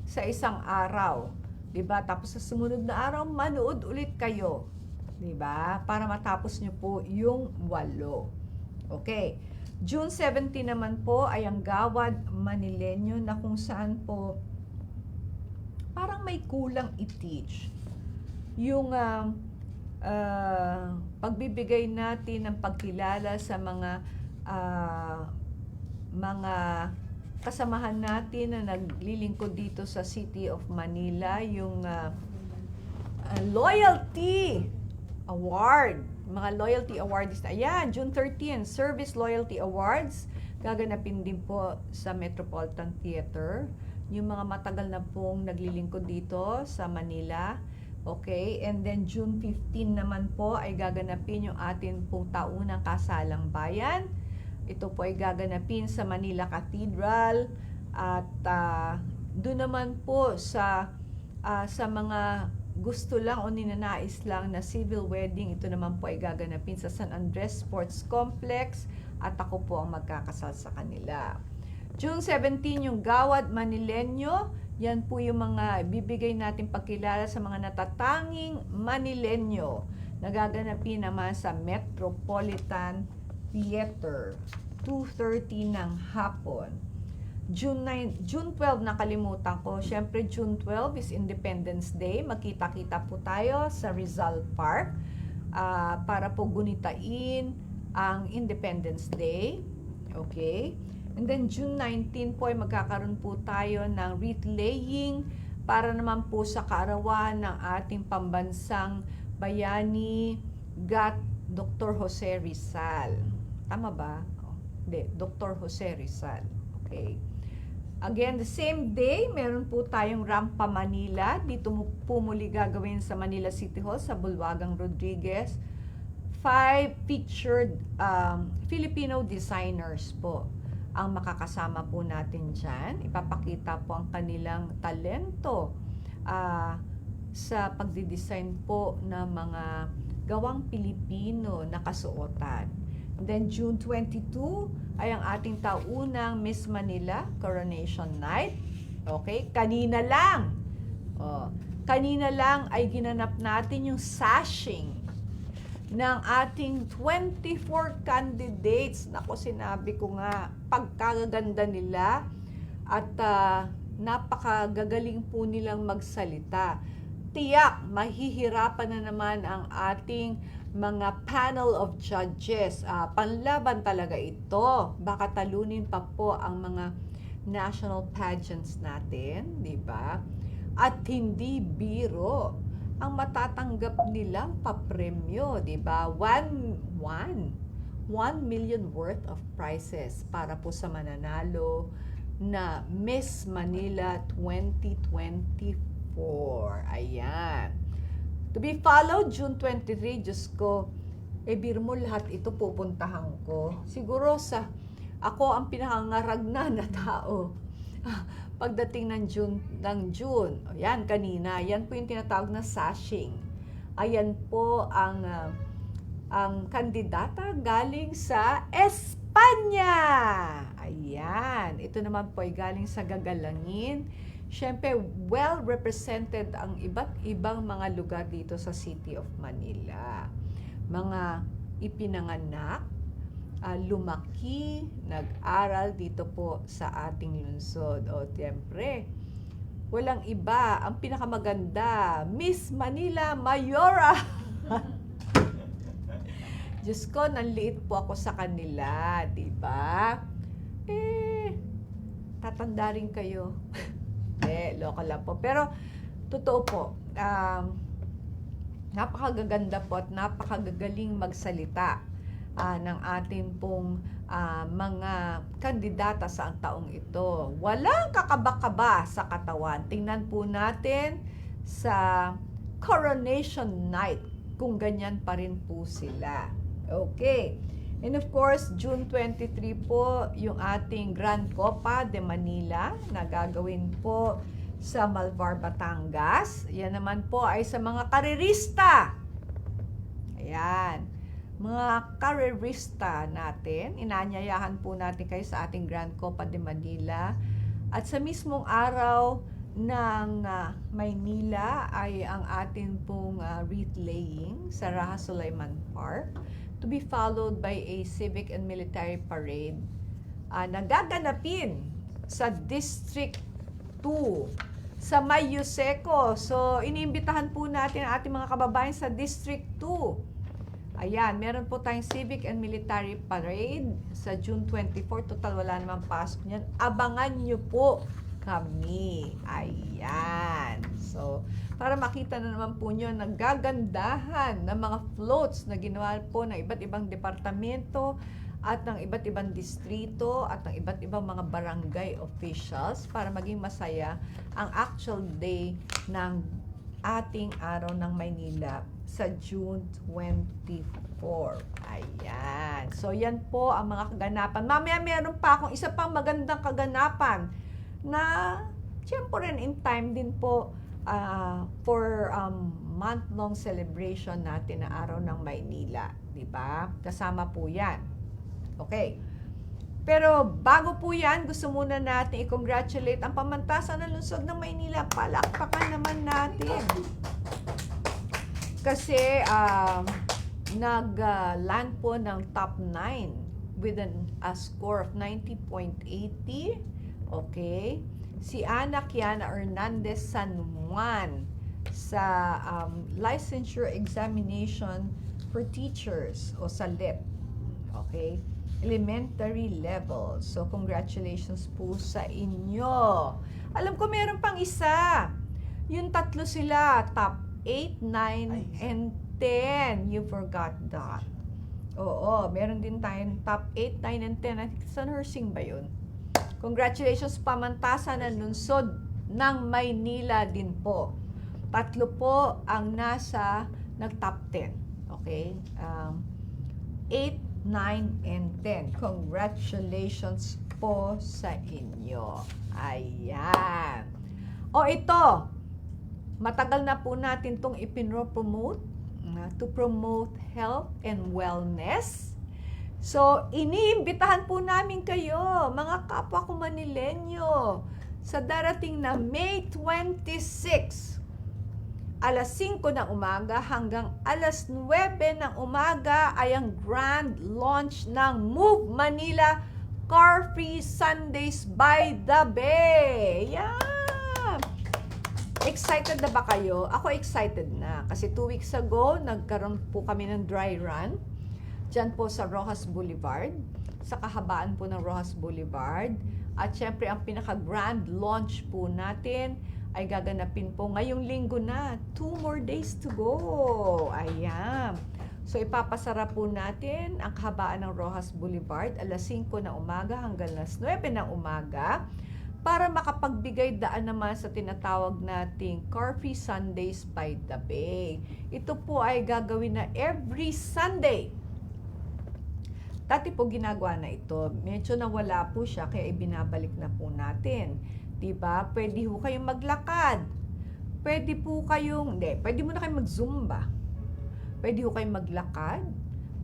sa isang araw. Diba? Tapos sa sumunod na araw, manood ulit kayo. Diba? Para matapos nyo po yung 8. Okay. June 17 naman po ay ang Gawad Manileño na kung saan po parang may kulang i-teach. Yung pagbibigay natin ng pagkilala sa mga kasamahan natin na naglilingkod dito sa City of Manila, yung Loyalty Award. Mga loyalty awards na. Ayan, June 13, Service Loyalty Awards. Gaganapin din po sa Metropolitan Theater. Yung mga matagal na pong naglilingkod dito sa Manila. Okay, and then June 15 naman po ay gaganapin yung atin pong taunang kasalang bayan. Ito po ay gaganapin sa Manila Cathedral. At doon naman po sa mga gusto lang o ninanais lang na civil wedding, ito naman po ay gaganapin sa San Andres Sports Complex at ako po ang magkakasal sa kanila. June 17, yung Gawad Manileño, yan po yung mga bibigay natin pagkilala sa mga natatanging Manileño na gaganapin naman sa Metropolitan Theater, 2:30 ng hapon. June 12, nakalimutan ko. Siyempre, June 12 is Independence Day. Magkita-kita po tayo sa Rizal Park para po gunitain ang Independence Day. Okay? And then, June 19 po ay magkakaroon po tayo ng wreath laying para naman po sa kaarawan ng ating pambansang bayani, Dr. Jose Rizal. Tama ba? Hindi, Dr. Jose Rizal. Okay. Again, the same day, meron po tayong Rampa Manila. Dito po muli gagawin sa Manila City Hall, sa Bulwagang Rodriguez. 5 featured Filipino designers po ang makakasama po natin dyan. Ipapakita po ang kanilang talento sa pagdidesign po ng mga gawang Pilipino na kasuotan. Then June 22 ay ang ating taunang Miss Manila Coronation Night. Okay? Kanina lang ay ginanap natin yung sashing ng ating 24 candidates. Nako, sinabi ko nga, pagkaganda nila at napakagagaling po nilang magsalita. Tiyak, mahihirapan na naman ang ating mga panel of judges. Panlaban talaga ito. Baka talunin pa po ang mga national pageants natin, di ba? At hindi biro ang matatanggap nilang papremyo, di ba? 1 million worth of prizes para po sa mananalo na Miss Manila 2024. Ayan. To be followed, June 23, Diyos ko, biro mo lahat ito pupuntahan ko. Siguro ako ang pinakangaragna na tao. Pagdating ng June. Ayan, kanina. Yan po yung tinatawag na sashing. Ayan po ang kandidata galing sa Espanya. Ayan. Ito naman po ay galing sa gagalangin Siyempre, well represented ang iba't ibang mga lugar dito sa City of Manila. Mga ipinanganak, lumaki, nag-aral dito po sa ating lungsod. O, siyempre, walang iba, ang pinakamaganda, Miss Manila Mayora. Diyos ko, nanliit po ako sa kanila, di ba? Tatanda rin kayo. Loka lang po. Pero, totoo po, napakagaganda po at napakagagaling magsalita ng ating pong mga kandidata sa taong ito. Walang kakaba-kaba sa katawan. Tingnan po natin sa Coronation Night kung ganyan pa rin po sila. Okay. And of course, June 23 po yung ating Grand Copa de Manila na gagawin po sa Malvar, Batangas. Yan naman po ay sa mga karerista. Ayan. Mga karerista natin, inanyayahan po natin kayo sa ating Grand Copa de Manila. At sa mismong araw ng Maynila ay ang ating pong wreath laying sa Raha Sulaiman Park, to be followed by a civic and military parade na gaganapin sa District 2 sa Mayo Seco. So, iniimbitahan po natin ang ating mga kababayan sa District 2. Ayan, meron po tayong civic and military parade sa June 24. Total, wala namang pasok niyan. Abangan nyo po kami. Ayan. So, para makita na naman po nyo, nagagandahan ng mga floats na ginawa po ng iba't ibang departamento at ng iba't ibang distrito at ng iba't ibang mga barangay officials para maging masaya ang actual day ng ating araw ng Maynila sa June 24. Ayan. So, yan po ang mga kaganapan. Mamaya meron pa akong isa pang magandang kaganapan na siyempre in time din po for month-long celebration natin na araw ng Maynila. Diba? Kasama po yan. Okay. Pero bago po yan, gusto muna natin i-congratulate ang pamantasan ng lungsod ng Maynila. Palakpakan naman natin. Kasi nag-land po ng top 9 with a score of 90.80. Okay. Si Ana Kiana Hernandez San Juan sa licensure examination for teachers o sa LET. Okay? Elementary level. So, congratulations po sa inyo. Alam ko meron pang isa. Yung tatlo sila, top 8, 9, and 10. You forgot that. Oo, meron din tayong top 8, 9, and 10. I think sa nursing ba yun? Congratulations, pamantasan ng lungsod ng Maynila din po. Tatlo po ang nasa nag-top 10. Okay? 8, 9, and 10. Congratulations po sa inyo. Ayan. O ito, matagal na po natin itong ipinopromote to promote health and wellness. So, iniimbitahan po namin kayo, mga kapwa ko Manilenyo, sa darating na May 26, alas 5 ng umaga hanggang alas 9 ng umaga ay ang grand launch ng Move Manila Car Free Sundays by the Bay. Yeah! Excited na ba kayo? Ako excited na. Kasi 2 weeks ago, nagkaroon po kami ng dry run. Diyan po sa Rojas Boulevard, sa kahabaan po ng Rojas Boulevard. At syempre, ang pinaka-grand launch po natin ay gaganapin po ngayong linggo na. 2 more days to go. Ayan. So, ipapasara po natin ang kahabaan ng Rojas Boulevard alas 5 ng umaga hanggang alas 9 ng umaga para makapagbigay daan naman sa tinatawag nating Car Free Sundays by the Bay. Ito po ay gagawin na every Sunday. Dati po ginagawa na ito. Medyo nawala po siya kaya ibinabalik na po natin. Diba? Pwede po kayong maglakad. Pwede po kayong, pwede mo na kayong mag-zumba. Pwede po kayong maglakad.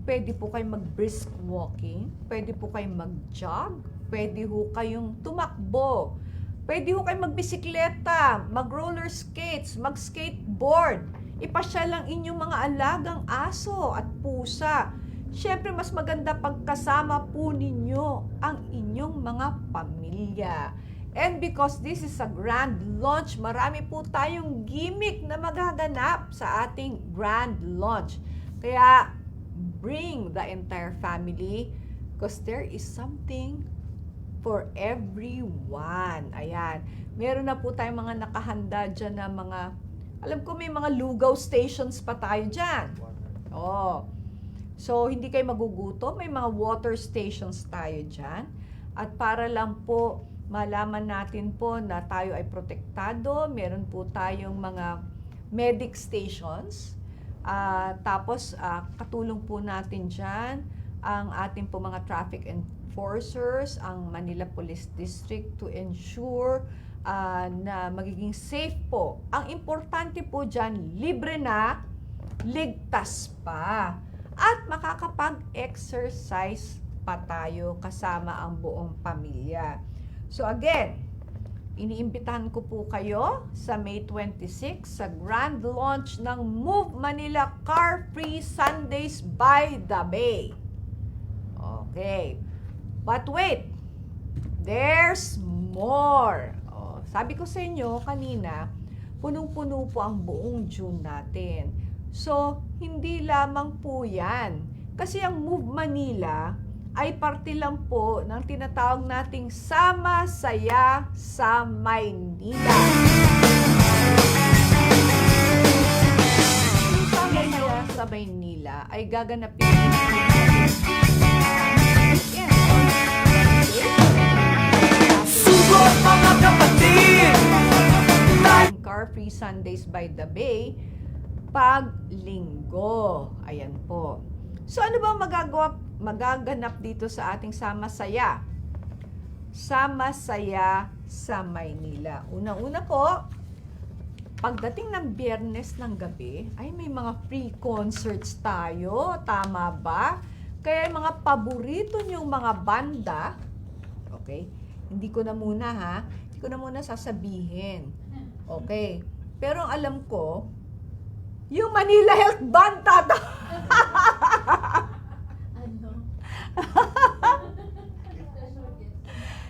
Pwede po kayong mag-brisk walking. Pwede po kayong mag-jog. Pwede po kayong tumakbo. Pwede ho kayo magbisikleta, mag-roller skates, mag-skateboard. Ipasyal lang inyong mga alagang aso at pusa. Siyempre, mas maganda pagkasama po ninyo ang inyong mga pamilya. And because this is a grand launch, marami po tayong gimmick na magaganap sa ating grand launch. Kaya, bring the entire family because there is something for everyone. Ayan. Meron na po tayong mga nakahanda dyan na mga, alam ko may mga lugaw stations pa tayo dyan. Oh. So, hindi kayo magugutom. May mga water stations tayo dyan. At para lang po, malaman natin po na tayo ay protektado. Meron po tayong mga medic stations. Tapos, katulong po natin dyan ang ating po mga traffic enforcers, ang Manila Police District to ensure na magiging safe po. Ang importante po dyan, libre na, ligtas pa. At makakapag-exercise pa tayo kasama ang buong pamilya. So again, iniimbitahan ko po kayo sa May 26 sa grand launch ng Move Manila Car Free Sundays by the Bay. Okay. But wait, there's more. Sabi ko sa inyo kanina, punong-puno po ang buong June natin. So, hindi lamang po yan. Kasi ang Move Manila ay parte lang po ng tinatawag nating Sama Saya sa Maynila. Yung Sama Saya sa Maynila ay gaganapin Sugot mga kapatid! Car Free Sundays by the Bay pag linggo. Ayan po. So ano ba magaganap dito sa ating Sama Saya? Sama Saya sa Maynila. Unang-una po, pagdating ng Biyernes ng gabi, ay may mga free concerts tayo. Tama ba? Kaya mga paborito niyong mga banda, okay? Hindi ko na muna sasabihin. Okay. Pero ang alam ko, yung Manila Health Band tato.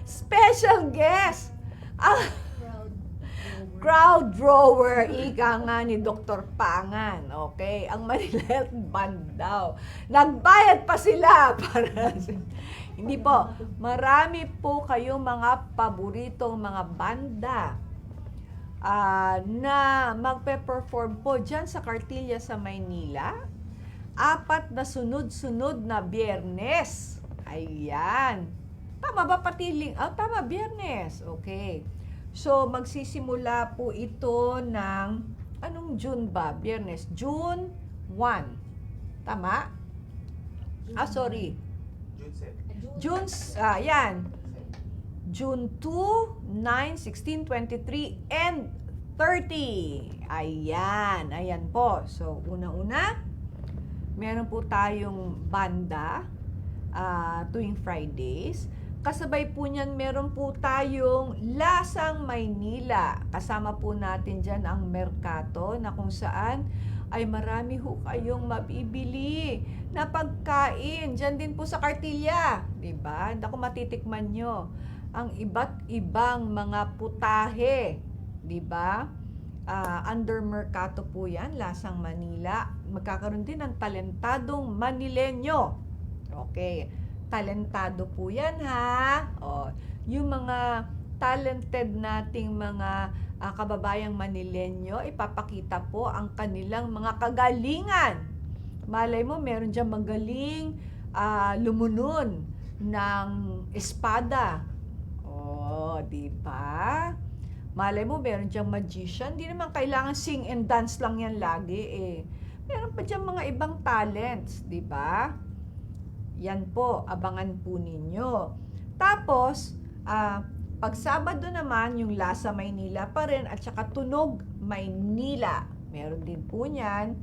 Special guest. Crowd drawer, ika nga ni Dr. Pangan. Okay? Ang Manila Health Band daw. Nagbayad pa sila para hindi po. Marami po kayong mga paboritong mga banda na magpe-perform po dyan sa Cartilla sa Maynila. 4 na sunod-sunod na Biyernes. Ayan. Tama ba patiling? Tama, Biyernes. Okay. So, magsisimula po ito ng, anong June ba? Biyernes. June 1. Tama? Sorry. June, yan. June 2, 9, 16, 23, and 30. Ayan. Ayan po. So, unang-una, meron po tayong banda tuwing Fridays. Kasabay po niyan, meron po tayong Lasang Maynila. Kasama po natin dyan ang Mercato na kung saan ay marami ho kayong mabibili na pagkain. Dyan din po sa Cartilla. Diba? Naku, matitikman nyo ang iba't ibang mga putahe. Diba? Under Mercato po yan, Lasang Manila. Magkakaroon din ng talentadong Manileño. Okay. Talentado po yan, ha? Yung mga talented nating mga kababayang Manileño, ipapakita po ang kanilang mga kagalingan. Malay mo, meron dyan magaling lumunon ng espada. Di ba? Malay mo, meron dyan magician. Di naman kailangan sing and dance lang yan lagi, eh. Meron pa dyan mga ibang talents, di ba? Yan po, abangan po ninyo. Tapos, pag Sabado naman, yung Lasa Maynila pa rin at saka Tunog Maynila. Meron din po niyan.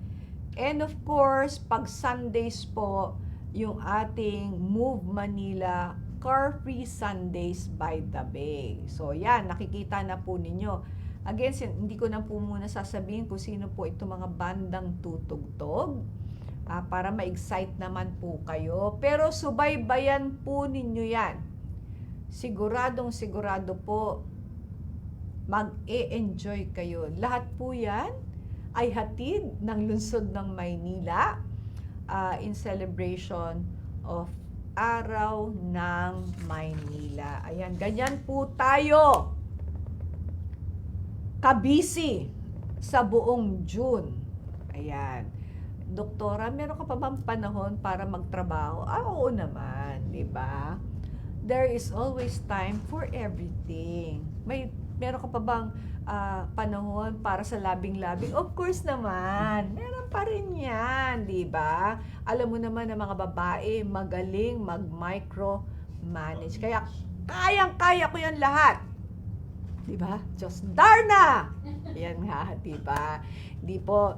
And of course, pag Sundays po, yung ating Move Manila Car-Free Sundays by the Bay. So yan, nakikita na po ninyo. Again, hindi ko na po muna sasabihin kung sino po itong mga bandang tutugtog para ma-excite naman po kayo. Pero subaybayan po ninyo yan. Siguradong sigurado po mag-e-enjoy kayo. Lahat po yan ay hatid ng lungsod ng Maynila in celebration of Araw ng Maynila. Ayan, ganyan po tayo kabisi sa buong June. Ayan. Doktora, meron ka pa bang panahon para magtrabaho? Oo naman, di ba? There is always time for everything. Meron ka pa bang panahon para sa labing-labing? Of course naman. Meron pa rin yan, di ba? Alam mo naman na mga babae magaling mag-micromanage. Kaya kayang-kaya ko yan lahat. Di ba? Diyos darna! Yan nga, di ba? Di po,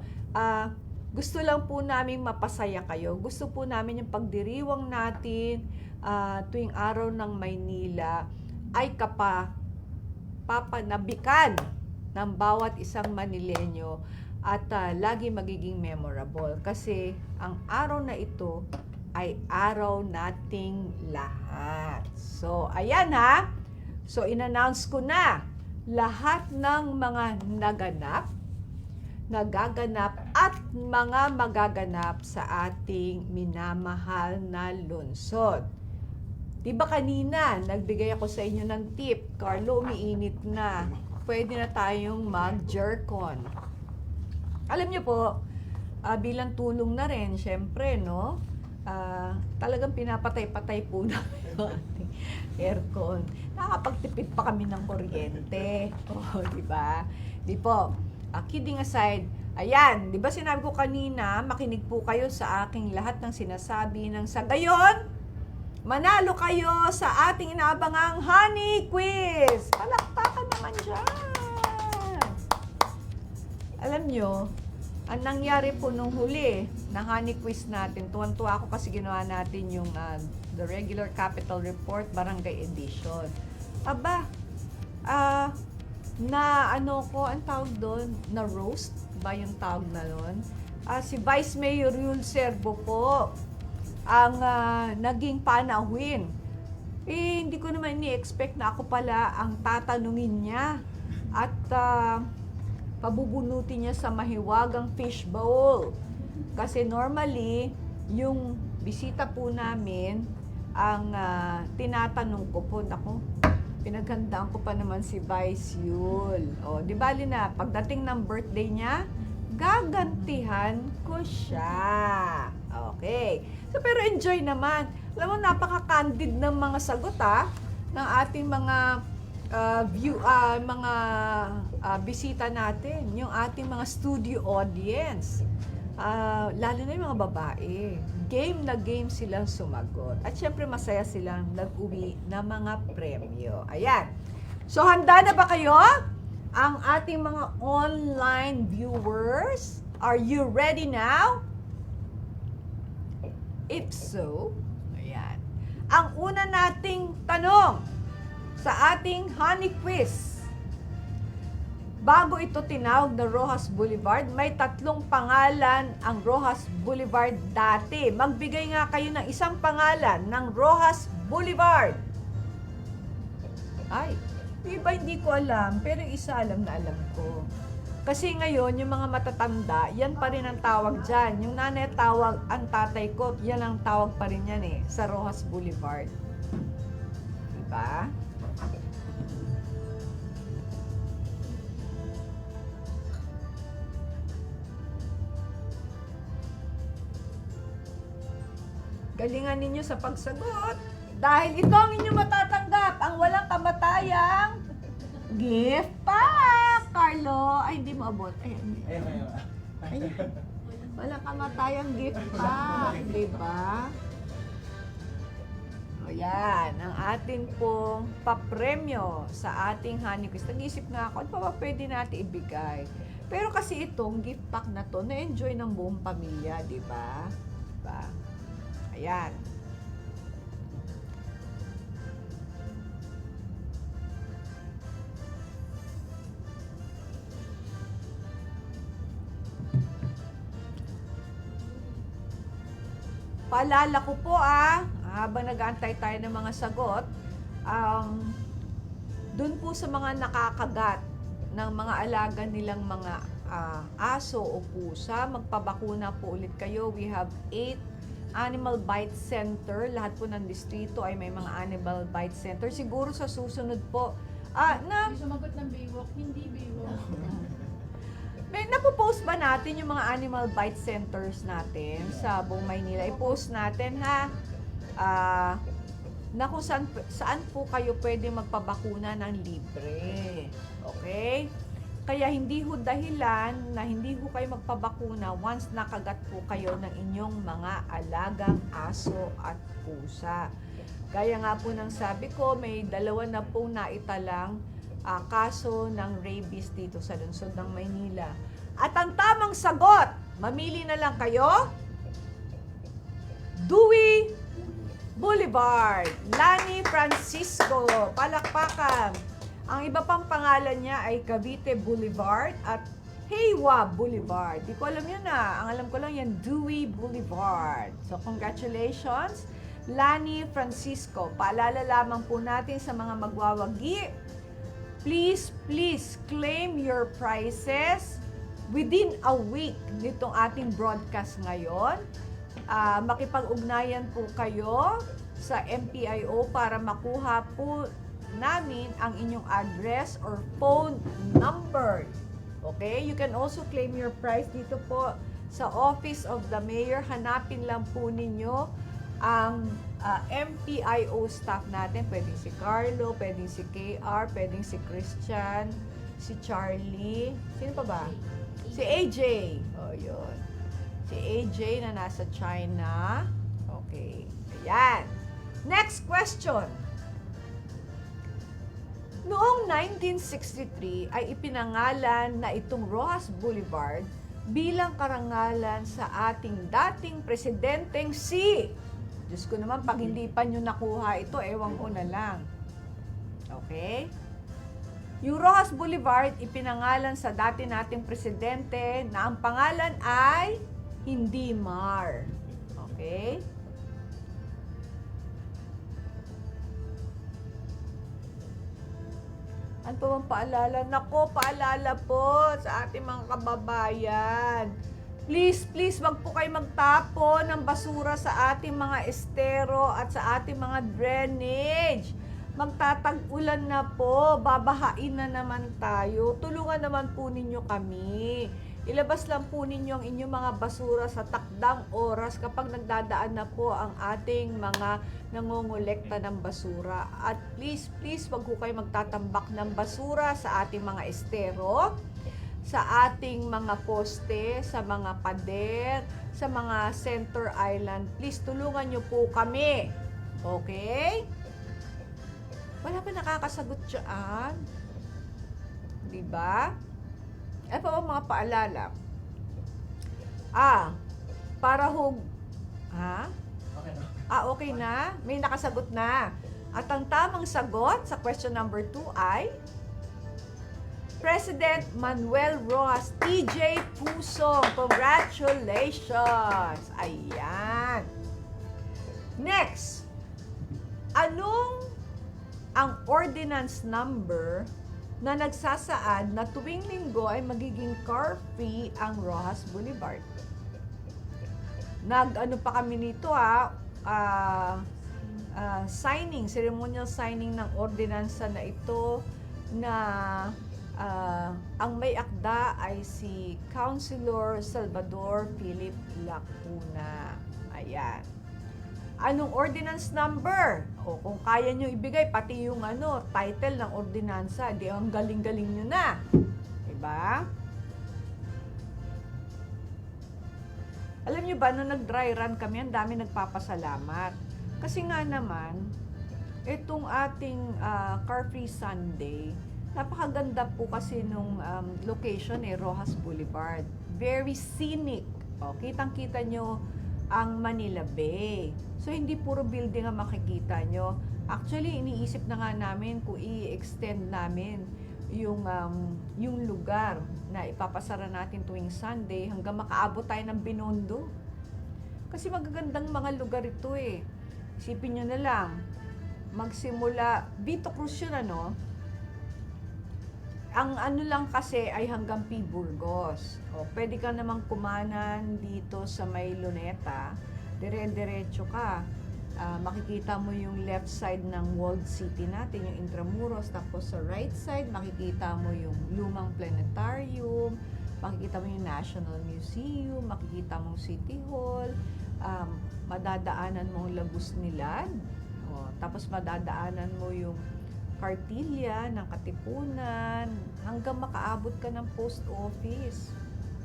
gusto lang po namin mapasaya kayo. Gusto po namin yung pagdiriwang natin tuwing araw ng Maynila ay papanabikan ng bawat isang Manileño at lagi magiging memorable. Kasi ang araw na ito ay araw nating lahat. So, ayan ha. So, in-announce ko na lahat ng mga nagaganap at mga magaganap sa ating minamahal na lungsod. Diba kanina, nagbigay ako sa inyo ng tip, Carlo, umiinit na. Pwede na tayong mag-jerkon. Alam niyo po, bilang tulong na rin, syempre, no? Talagang pinapatay-patay po namin yung ating aircon. Nakapagtipid pa kami ng kuryente. Oh, di ba? Di po. Kidding aside, ayan, di ba sinabi ko kanina, makinig po kayo sa aking lahat ng sinasabi ng sa gayon, manalo kayo sa ating inaabangang Honey Quiz. Palakpakan naman dyan. Alam nyo, ang nangyari po nung huli na Honey Quiz natin, tuwan-tuwa ako kasi ginawa natin yung the regular capital report barangay edition. Aba, ang tawag doon, na roast ba yung tawag na doon? Si Vice Mayor Yul Serbo po ang naging panauhin. Hindi ko naman ni-expect na ako pala ang tatanungin niya at pabubunutin niya sa mahiwagang fishbowl. Kasi normally, yung bisita po namin, ang tinatanong ko po, naku, pinaghandaan ko pa naman si Vice Yul. O, di bali na, pagdating ng birthday niya, gagantihan ko siya. Okay. So, pero enjoy naman. Alam mo, napaka-candid ng mga sagot, ng ating mga bisita natin, yung ating mga studio audience. Lalo na yung mga babae. Game na game silang sumagot. At syempre, masaya silang nag-uwi na mga premyo. Ayan. So, handa na ba kayo? Ang ating mga online viewers, are you ready now? If so, ayan. Ang una nating tanong sa ating Honey Quiz. Bago ito tinawag na Rojas Boulevard, may 3 pangalan ang Rojas Boulevard dati. Magbigay nga kayo ng isang pangalan ng Rojas Boulevard. Ay, iba hindi ko alam, pero isa alam na alam ko. Kasi ngayon, yung mga matatanda, yan pa rin ang tawag dyan. Yung nanay tawag, ang tatay ko, yan ang tawag pa rin yan sa Rojas Boulevard. Diba? Galingan ninyo sa pagsagot. Dahil ito ang inyong matatanggap, ang walang kamatayang gift pack, Carlo. Ay, hindi mo abot. Ay. Walang kamatayang gift pack, di ba? O yan, ang atin pong papremyo sa ating Honey Quiz. Nag-isip nga ako, ano pa ba pwede natin ibigay? Pero kasi itong gift pack na to, na-enjoy ng buong pamilya, di ba? Diba? Ayan. Paalala ko po habang nag-aantay tayo ng mga sagot, dun po sa mga nakakagat ng mga alaga nilang mga aso o pusa, magpabakuna po ulit kayo. We have 8 Animal Bite Center. Lahat po ng distrito ay may mga Animal Bite Center. Siguro sa susunod po, Sumagot ng Baywalk, hindi Baywalk. may napopost ba natin yung mga Animal Bite Centers natin sa buong Maynila? I-post natin na kung saan po kayo pwede magpabakuna ng libre. Okay? Kaya hindi ho dahilan na hindi ho kayo magpabakuna once nakagat po kayo ng inyong mga alagang aso at pusa. Gaya nga po ng sabi ko, may 2 na pong naitalang kaso ng rabies dito sa lungsod ng Maynila. At ang tamang sagot, mamili na lang kayo. Dewey Boulevard, Lani Francisco, palakpakan. Ang iba pang pangalan niya ay Cavite Boulevard at Haywa Boulevard. Di ko alam yun Ang alam ko lang yan, Dewey Boulevard. So, congratulations, Lani Francisco. Paalala lamang po natin sa mga magwawagi, please claim your prizes within a week nitong ating broadcast ngayon. Makipag-ugnayan po kayo sa MPIO para makuha po namin ang inyong address or phone number. Okay? You can also claim your prize dito po sa Office of the Mayor. Hanapin lang po ninyo ang MPIO staff natin. Pwedeng si Carlo, pwedeng si KR, pwedeng si Christian, si Charlie. Sino pa ba? Si AJ. Oh, yun. Si AJ na nasa China. Okay. Ayan. Next question. Noong 1963 ay ipinangalan na itong Rojas Boulevard bilang karangalan sa ating dating presidenteng si... Diyos ko naman, pag hindi pa nyo nakuha ito, ewan ko na lang. Okay? Yung Rojas Boulevard, ipinangalan sa dati nating presidente na ang pangalan ay hindi Mar. Okay? Ano pa bang paalala? Nako, paalala po sa ating mga kababayan. Please, wag po kayo magtapon ng basura sa ating mga estero at sa ating mga drainage. Magtatag-ulan na po, babahain na naman tayo. Tulungan naman po ninyo kami. Ilabas lang po ninyo ang inyong mga basura sa takdang oras kapag nagdadaan na po ang ating mga nangongolekta ng basura. At please, wag po kayo magtatambak ng basura sa ating mga estero, sa ating mga poste, sa mga pader, sa mga center island. Please, tulungan nyo po kami. Okay? Wala pa nakakasagot dyan. Diba? Ano pa ba mga paalala? Para okay na? May nakasagot na. At ang tamang sagot sa question number 2 ay President Manuel Rojas TJ Pusong. Congratulations! Ayan. Next. Anong ang ordinance number na nagsasaad na tuwing linggo ay magiging car-free ang Rojas Boulevard? Nag-ano pa kami nito signing, ceremonial signing ng ordinansa na ito na ang may akda ay si Councilor Salvador Philip Lacuna. Ayan. Anong ordinance number? O kung kaya nyo ibigay, pati yung title ng ordinansa, di ang galing-galing nyo na. Diba? Alam nyo ba, nung nag-dry run kami, ang dami nagpapasalamat. Kasi nga naman, itong ating Car-Free Sunday, napakaganda po kasi nung location Rojas Boulevard. Very scenic. O, kitang-kita nyo ang Manila Bay. So, hindi puro building ang makikita nyo. Actually, iniisip na nga namin kung i-extend namin yung lugar na ipapasara natin tuwing Sunday hanggang makaabot tayo ng Binondo. Kasi magagandang mga lugar ito eh. Isipin nyo na lang, magsimula, Vito Cruz yun ano, ang ano lang kasi ay hanggang P. Burgos. O, pwede ka namang kumanan dito sa may Luneta, dire-diretso ka. Makikita mo yung left side ng walled city natin, yung Intramuros, tapos sa right side, makikita mo yung lumang planetarium, makikita mo yung National Museum, makikita mo City Hall, madadaanan mo yung Lagos Nilad, tapos madadaanan mo yung Cartilla ng Katipunan, hanggang makaabot ka ng post office.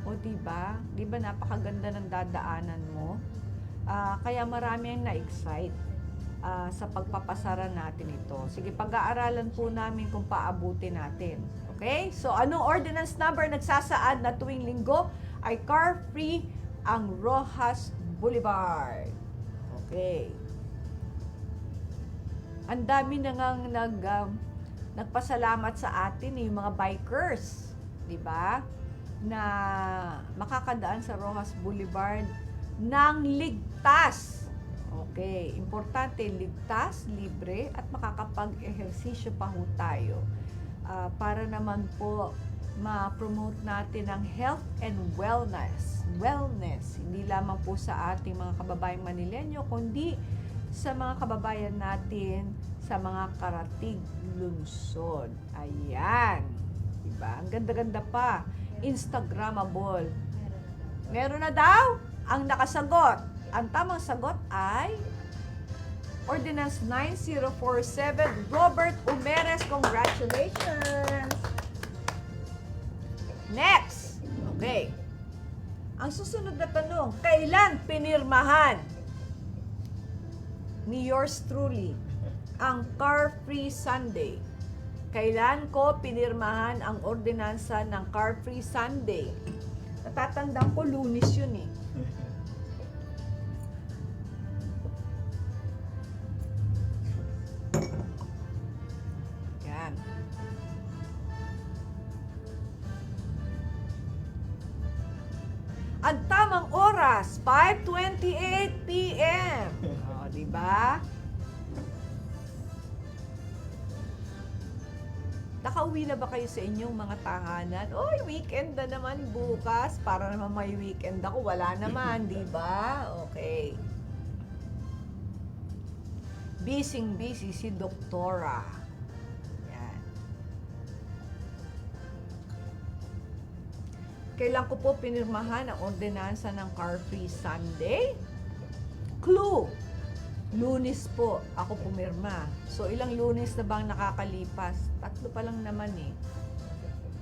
O diba? Diba napakaganda ng dadaanan mo? Kaya marami ang na-excite sa pagpapasara natin ito. Sige, pag-aaralan po namin kung paabutin natin. Okay? So, anong ordinance number nagsasaad na tuwing linggo ay car-free ang Rojas Boulevard? Okay. Ang dami na ngang nagpasalamat sa atin yung mga bikers, di ba? Na makakadaan sa Rojas Boulevard ng ligtas. Okay, importante, ligtas, libre, at makakapag-ehersisyo pa ho tayo. Para naman po ma-promote natin ang health and wellness. Wellness, hindi lamang po sa ating mga kababayang Manileño, kundi sa mga kababayan natin sa mga karatig lungsod. Ayan. Diba? Ang ganda-ganda pa. Instagrammable. Meron na daw ang nakasagot. Ang tamang sagot ay Ordinance 9047. Robert Umeres, congratulations! Next! Okay. Ang susunod na tanong, kailan pinirmahan ni yours truly ang Car-Free Sunday? Kailan ko pinirmahan ang ordinansa ng Car-Free Sunday? Natatandaan ko, Lunes yun eh. Yan. Ang tamang oras, 5:28 p.m. O, diba? Nakauwi na ba kayo sa inyong mga tahanan? Oy, weekend na naman bukas. Para naman may weekend ako. Wala naman, di ba? Okay. Busy si Doktora. Yan. Kailan ko po pinirmahan ang ordinansa ng Car-Free Sunday? Clue! Lunes po ako pumirma. So, ilang Lunes na bang nakakalipas? 3 pa lang naman eh.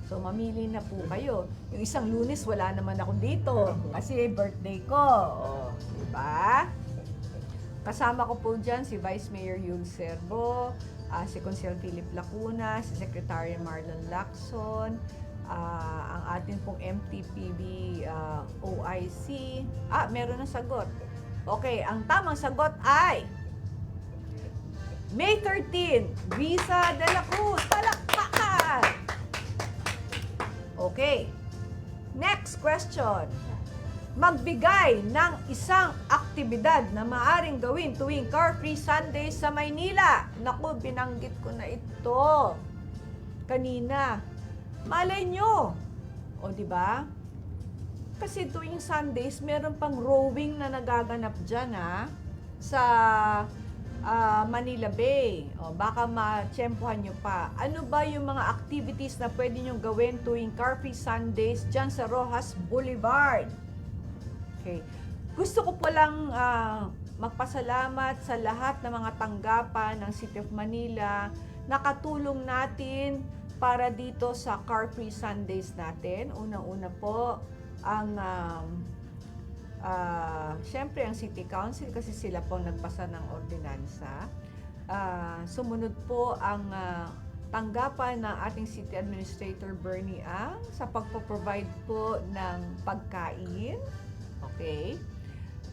So, mamili na po kayo. Yung isang Lunes, wala naman ako dito. Kasi birthday ko. O, diba? Kasama ko po dyan si Vice Mayor Yul Serbo, si Consel Philip Lacuna, si Secretary Marlon Lacson, ang ating pong MTPB OIC. Meron na sagot. Okay, ang tamang sagot ay May 13, Risa de la Cruz. Palakpakan! Okay. Next question. Magbigay ng isang aktibidad na maaring gawin tuwing Car-Free Sunday sa Maynila. Naku, binanggit ko na ito kanina. Malay nyo. O, di ba? Kasi tuwing Sundays, meron pang rowing na nagaganap dyan, sa Manila Bay. O, baka ma-tsempohan nyo pa. Ano ba yung mga activities na pwede nyo gawin tuwing Car-Free Sundays dyan sa Rojas Boulevard? Okay. Gusto ko po lang magpasalamat sa lahat ng mga tanggapan ng City of Manila na katulong natin para dito sa Car-Free Sundays natin. Unang-una po, syempre ang City Council kasi sila po nagpasa ng ordinansa. Sumunod po ang tanggapan ng ating City Administrator Bernie Ang sa pagpo-provide po ng pagkain. Okay.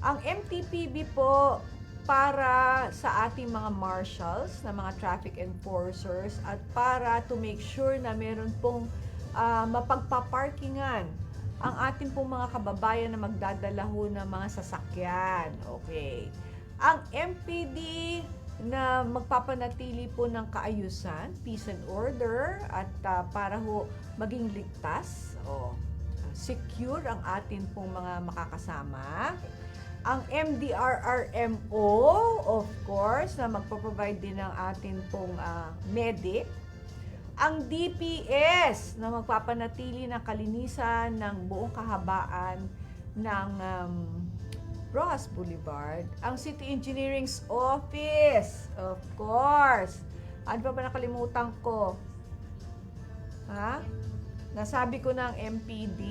Ang MTPB po para sa ating mga marshals, na mga traffic enforcers, at para to make sure na meron pong mapagpaparkingan ang ating pong mga kababayan na magdadala ho ng mga sasakyan. Okay. Ang MPD na magpapanatili po ng kaayusan, peace and order, at para ho maging ligtas, secure ang atin pong mga makakasama. Ang MDRRMO, of course, na magpo-provide din ng atin pong medic. Ang DPS na magpapanatili ng kalinisan ng buong kahabaan ng Rojas Boulevard. Ang City Engineering's Office, of course. Ano pa ba nakalimutan ko? Ha? Nasabi ko ng MPD.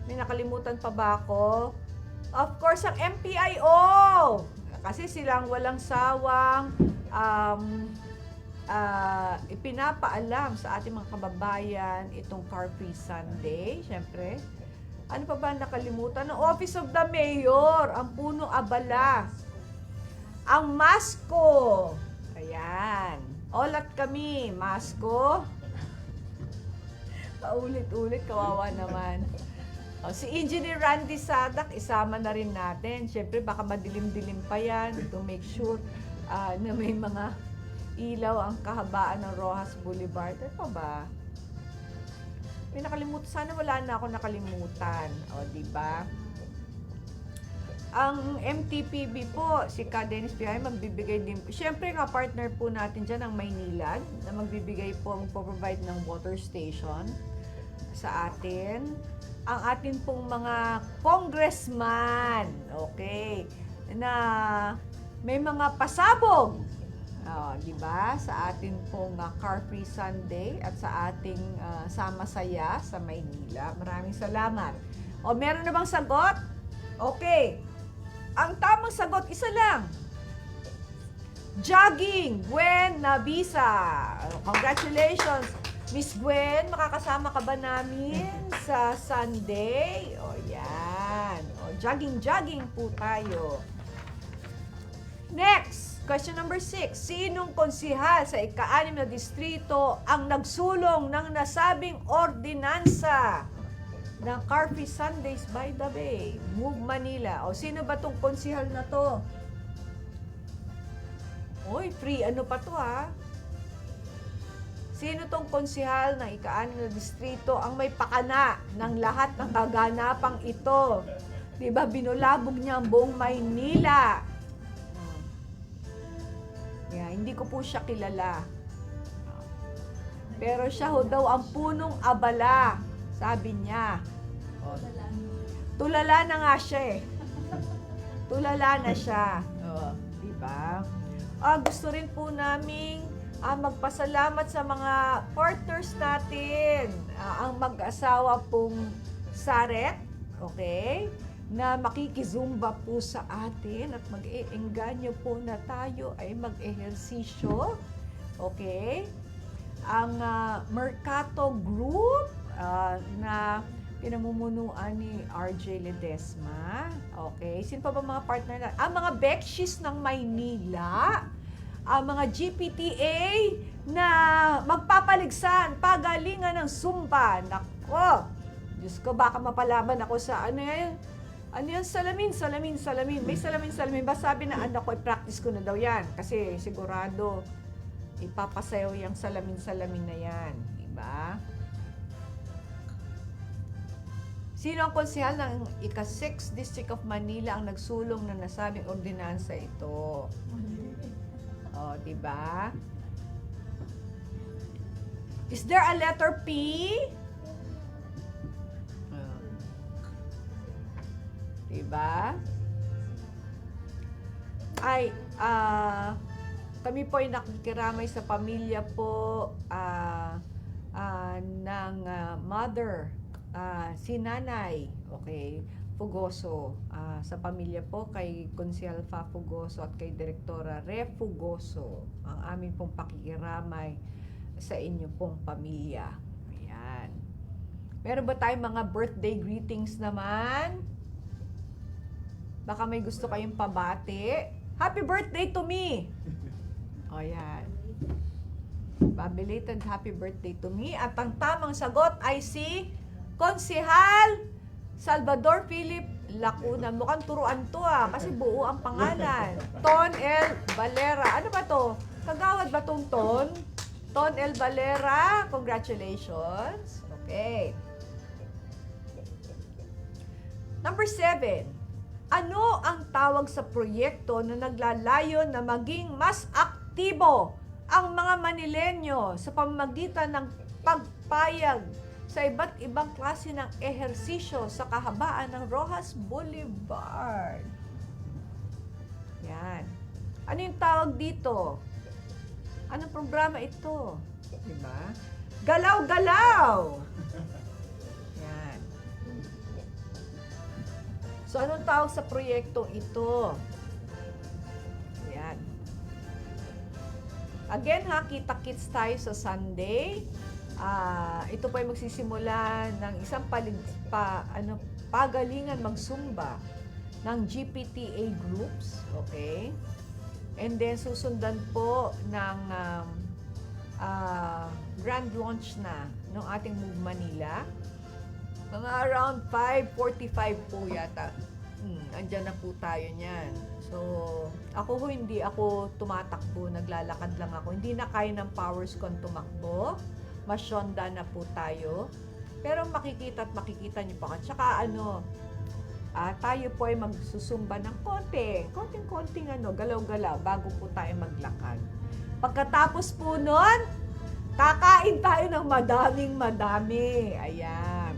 May nakalimutan pa ba ako? Of course, ang MPIO. Kasi silang walang sawang ipinapaalam sa ating mga kababayan itong Car Free Sunday. Siyempre, ano pa ba nakalimutan? Ang Office of the Mayor, ang punong abala. Ang MASCO. Ayan. Olat kami, MASCO. Paulit-ulit, kawawa naman. Si Engineer Randy Sadak, isama na rin natin. Siyempre, baka madilim-dilim pa yan to make sure na may mga ilaw ang kahabaan ng Rojas Boulevard. Ano pa ba? May nakalimutan. Sana wala na ako nakalimutan. O, diba? Ang MTPB po, si Ka Dennis Pihay, magbibigay din. Siyempre nga, partner po natin dyan ang Maynilad na magbibigay po, magpo-provide ng water station sa atin. Ang atin pong mga congressman, okay, na may mga pasabog, diba? Sa atin pong Car Free Sunday at sa ating Sama Saya sa Maynila. Maraming salamat. O, meron na bang sagot? Okay. Ang tamang sagot, isa lang. Jogging, Gwen Nabisa. Congratulations, Miss Gwen. Makakasama ka ba namin sa Sunday? O, yan. O, jogging po tayo. Next, question number 6. Sinong konsihal sa ika-6 na distrito ang nagsulong ng nasabing ordinansa ng Car Free Sundays by the Bay? Move Manila. O, sino ba tong konsihal na to? Oy, free ano pa to ha? Sino tong konsihal ng ika-6 na distrito ang may pakana ng lahat ng kaganapang ito? Diba, binulabog niya ang buong Maynila. Yeah, hindi ko po siya kilala. Pero siya ho daw ang punong abala, sabi niya. Tulala na nga siya eh. Tulala na siya. Diba? Gusto rin po naming magpasalamat sa mga partners natin. Ang mag-asawa pong Saret, okay? Na makikizumba po sa atin at mag-e-engganyo po na tayo ay mag-ehersisyo. Okay? Ang Mercato Group na pinamumunuan ni RJ Ledesma. Okay? Sino pa ba mga partner na? Ang mga Bekshis ng Maynila. Ang mga GPTA na magpapaligsan, pagalingan ng Zumba. Nako! Diyos ko, baka mapalaban ako sa ano yan? Ano yan? Salamin. May salamin. Ba sabi na anak ko, i-practice ko na daw yan. Kasi sigurado, ipapasayaw yung salamin na yan. Diba? Sino ang konsehal ng ika-6 District of Manila ang nagsulong na nasabing ordinansa ito? O, diba? Is there a letter P? Diba? Ay, kami po ay nakikiramay sa pamilya po ng mother, si Nanay, okay, Fugoso. Sa pamilya po kay Consihal Fa Fugoso at kay Direktora Re Fugoso, ang aming pong pakikiramay sa inyo pong pamilya. Ayan. Meron ba tayong mga birthday greetings naman? Baka may gusto kayong pabati. Happy birthday to me! O yan. Belated happy birthday to me. At ang tamang sagot ay si Konsihal Salvador Philip Lacuna. Mukhang turuan to kasi buo ang pangalan. Ton L. Valera. Ano ba to? Kagawad ba tong Ton? Ton L. Valera. Congratulations. Okay. Number 7. Ano ang tawag sa proyekto na naglalayon na maging mas aktibo ang mga Manilenyo sa pamamagitan ng pagpayag sa iba't ibang klase ng ehersisyo sa kahabaan ng Roxas Boulevard? Yan. Ano yung tawag dito? Anong programa ito? Diba? Galaw-galaw! Yan. So, anong tawag sa proyektong ito? Yan. Again ha, kita-kits tayo sa Sunday. Ito po ay magsisimula ng isang pagalingan magsumba ng GPTA groups. Okay? And then, susundan po ng grand launch na ng ating Move Manila. Mga around 5:45 po yata. Andyan na po tayo niyan. So, ako hindi ako tumatakbo, naglalakad lang ako. Hindi na kaya ng powers ko tumakbo. Masyonda na po tayo. Pero makikita niyo pa. Tsaka tayo po ay magsusumba ng konting galaw-galaw bago po tayo maglakad. Pagkatapos po nun, kakain tayo ng madaming-madami. Ayan.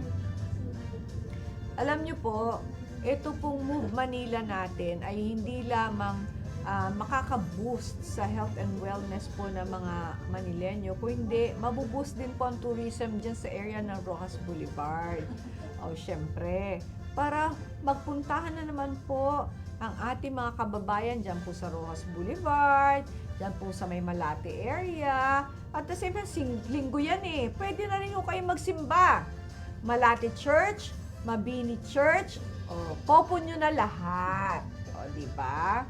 Alam niyo po, ito pong Move Manila natin ay hindi lamang makaka-boost sa health and wellness po ng mga Manilenyo, kundi mabuboost din po ang tourism dyan sa area ng Roxas Boulevard. Syempre, para magpuntahan na naman po ang ating mga kababayan dyan po sa Roxas Boulevard, dyan po sa may Malate area, at the same time, linggo yan pwede na rin kayo magsimba. Malate Church, Mabini Church, popo nyo na lahat. Di ba?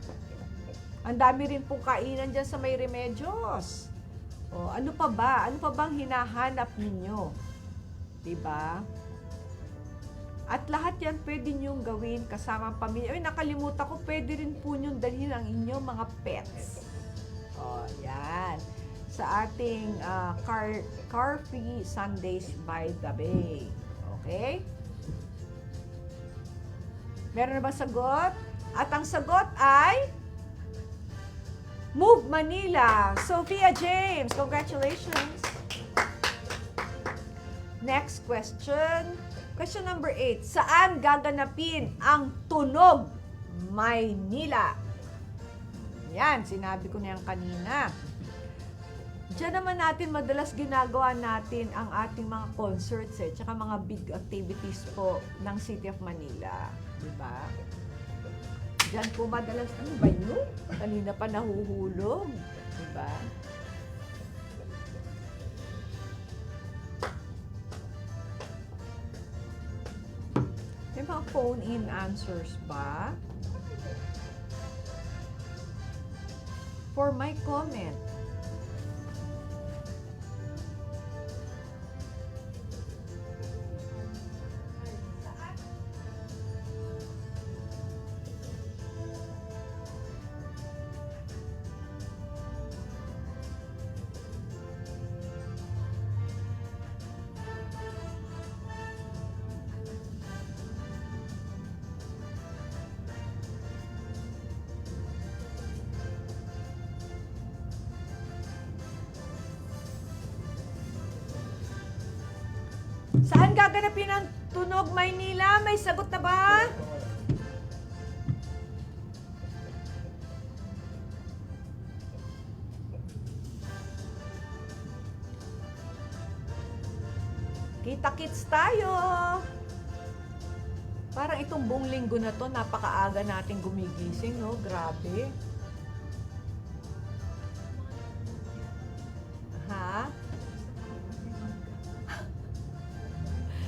Ang dami rin pong kainan dyan sa may Remedios. Ano pa ba? Ano pa bang hinahanap ninyo? Di ba? At lahat yan pwede nyong gawin kasama ang pamilya. Nakalimutan ko, pwede rin po nyong dalhin ang inyong mga pets. Yan. Sa ating car-free Sundays by the Bay. Okay? Meron na ba sagot? At ang sagot ay Move Manila. Sophia James, congratulations. Next question. Question number 8. Saan gaganapin ang Tunog Maynila? Yan, sinabi ko na yan kanina. Diyan naman natin madalas ginagawa natin ang ating mga concerts tsaka mga big activities po ng City of Manila. Diba? Diyan po madalas, ano ba yun? Kanina pa nahuhulog. Diba? May mga phone-in answers ba? For my comment, saan gaganapin ang Tunog Maynila? May sagot na ba? Kita-kits tayo! Parang itong buong linggo na to, napakaaga natin gumigising, no? Grabe. Ha?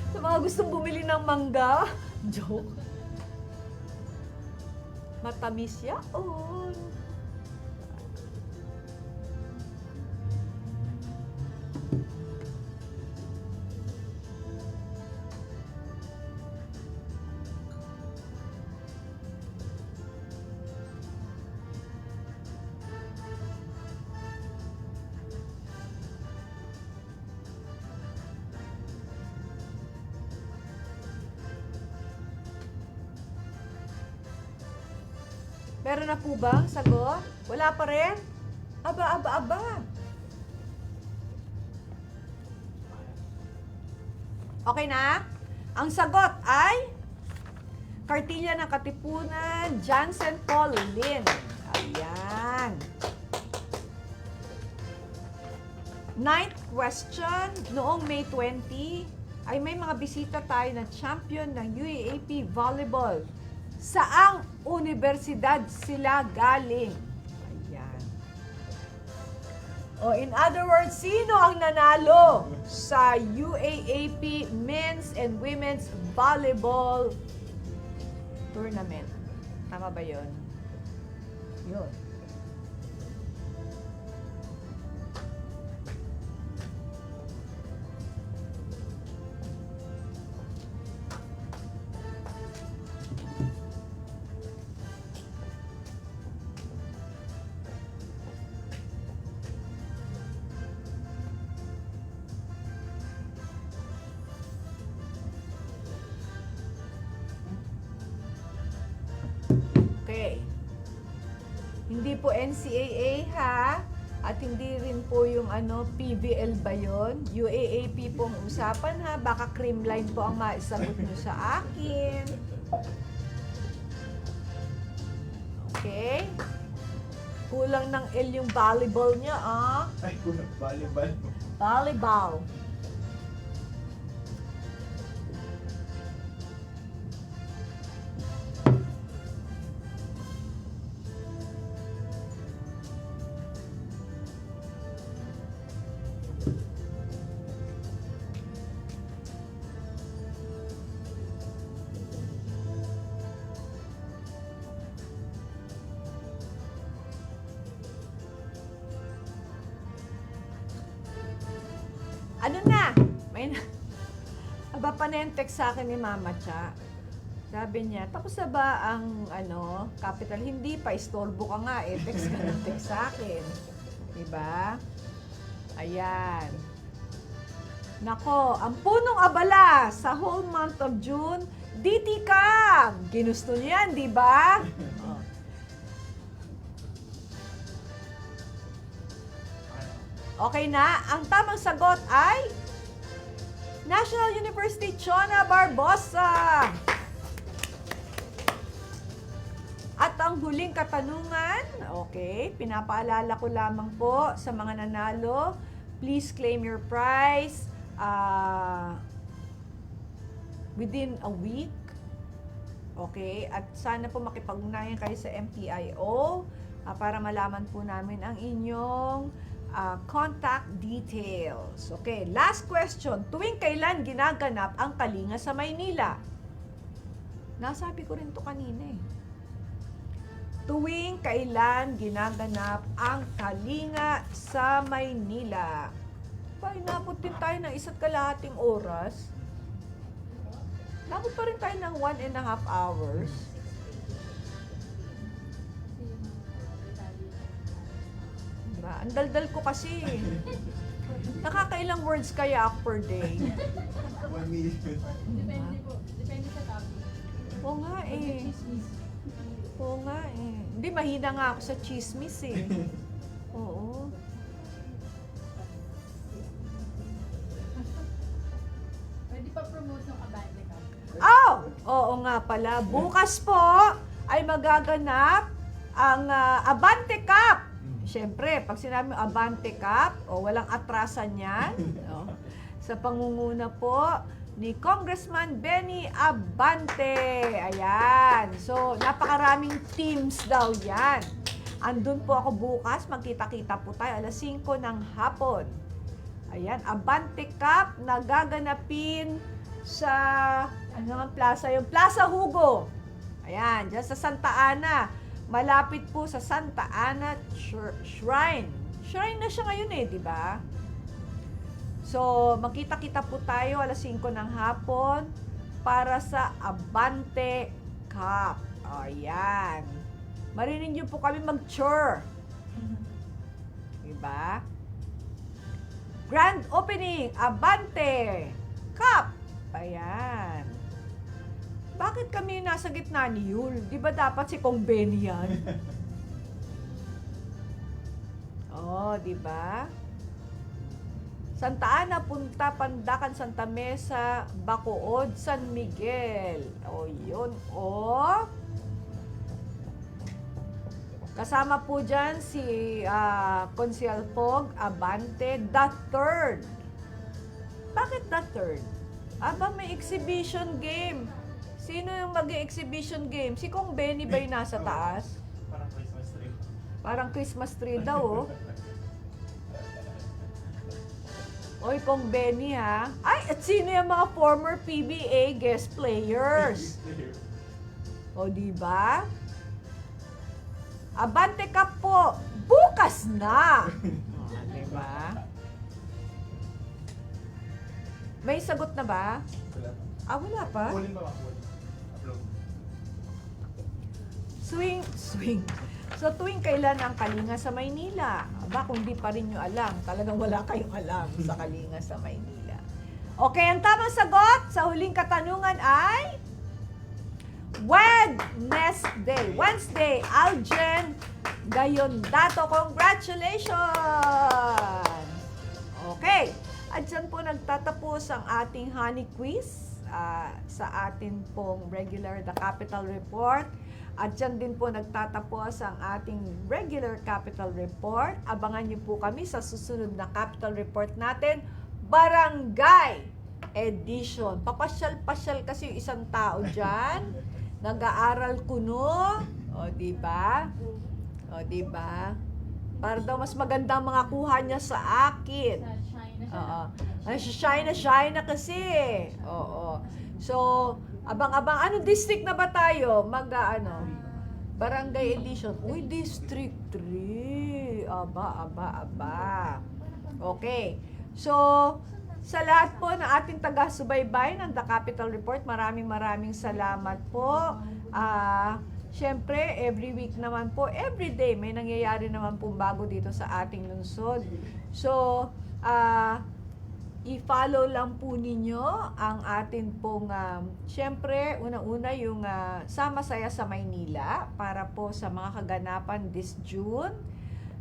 Sa mga gustong bumili ng mangga, joke. Matamis yaon. Meron na po bang sagot? Wala pa rin? Aba. Okay na? Ang sagot ay Kartilya ng Katipunan, Jansen Paul Lin. Ayan. Ninth question, noong May 20, ay may mga bisita tayo na champion ng UAAP Volleyball. Saang universidad sila galing? Ayan. O in other words, sino ang nanalo sa UAAP Men's and Women's Volleyball Tournament? Tama ba yun? Yun. Okay. Hindi po NCAA ha, at hindi rin po yung PVL ba yun? UAAP po ang usapan ha, baka creamline po ang maisagot nyo sa akin. Okay. Kulang ng L yung volleyball niya ah. Ay, kulang volleyball. Volleyball. Ano na? May na... Aba pa na yung text sa akin ni Mama Cha. Sabi niya, tapos na ba ang capital? Hindi pa, istorbo ka nga eh. Text ka ng text sa akin. Diba? Ayan. Nako, ang punong abala sa whole month of June, DT Cam! Ginusto niya yan, diba? Oh. Okay na, ang tamang sagot ay National University Chona Barbosa. At ang huling katanungan, okay, pinapaalala ko lamang po sa mga nanalo, please claim your prize within a week. Okay, at sana po makipag-ugnayan kayo sa MPIO para malaman po namin ang inyong contact details. Okay, last question. Tuwing kailan ginaganap ang Kalinga sa Maynila? Nasabi ko rin to kanina eh. Tuwing kailan ginaganap ang Kalinga sa Maynila? Pa, inabot din tayo ng 1.5 oras. Inabot pa rin tayo ng 1.5 hours. Diba? Ang daldal ko kasi. Nakakailang words kaya ako per day? 1 million. Depende po. Depende sa topic. Oo nga eh. Oo nga eh. Hindi, mahina nga ako sa chismis eh. Oo. Pwede pa promote ng Abante Cup. Oh! Oo nga pala. Bukas po ay magaganap ang Abante Cup. Siyempre, pag sinabi Abante Cup, walang atrasan yan. No? Sa pangunguna po ni Congressman Benny Abante. Ayan. So, napakaraming teams daw yan. Andun po ako bukas. Magkita-kita po tayo alas 5 ng hapon. Ayan. Abante Cup na gaganapin sa, plaza? Yung Plaza Hugo. Ayan. Diyan sa Santa Ana. Malapit po sa Santa Ana Shrine. Shrine na siya ngayon eh, di ba? So, magkita-kita po tayo alas 5 ng hapon para sa Abante Cup. Ayan. Marinig niyo po kami mag-chur. Diba? Grand opening, Abante Cup. Ayan. Bakit Bakit kami nasa gitna ni Yul? Di ba dapat si Kong Benny yan? Oh, di ba? Santa Ana, Punta, Pandacan, Santa Mesa, Bacood, San Miguel. O, yun. O. Kasama po dyan si Consial Fog, Abante, the third. Bakit the third? Aba, may exhibition game. Sino yung mag-exhibition game? Si Kong Benny ba yung nasa taas? Parang Christmas tree. Parang Christmas tree daw, oh. Oy, Kong Benny, ha? Ay, at sino yung mga former PBA guest players? O, di ba? Abante Cup po, bukas na! O, di ba? May sagot na ba? Wala pa. Wala pa? Kulin ba ba? Kulin. Upload. Swing. So, tuwing kailan ang Kalinga sa Maynila? Aba, kung di pa rin nyo alam, talagang wala kayong alam sa Kalinga sa Maynila. Okay, ang tamang sagot sa huling katanungan ay Wednesday. Aljen Gayondato, congratulations! Okay, at dyan po nagtatapos ang ating honey quiz sa atin pong regular The Capital Report. At dyan din po nagtatapos ang ating regular Capital Report. Abangan niyo po kami sa susunod na Capital Report natin, Barangay Edition. Papasyal-pasyal kasi yung isang tao dyan. Nag-aaral kuno. O, diba? O, diba? Para daw mas maganda ang mga kuha niya sa akin. Oo. Ay, shy na kasi. Oo. So, abang-abang. Ano district na ba tayo? Barangay Edition. Uy, District 3. Aba. Okay. So, sa lahat po ng ating taga-subaybay ng The Capital Report, maraming salamat po. Siyempre, every week naman po, every day, may nangyayari naman po bago dito sa ating lungsod. So, i-follow lang po ninyo ang atin pong, siyempre, unang-una yung Sama Saya sa Maynila para po sa mga kaganapan this June.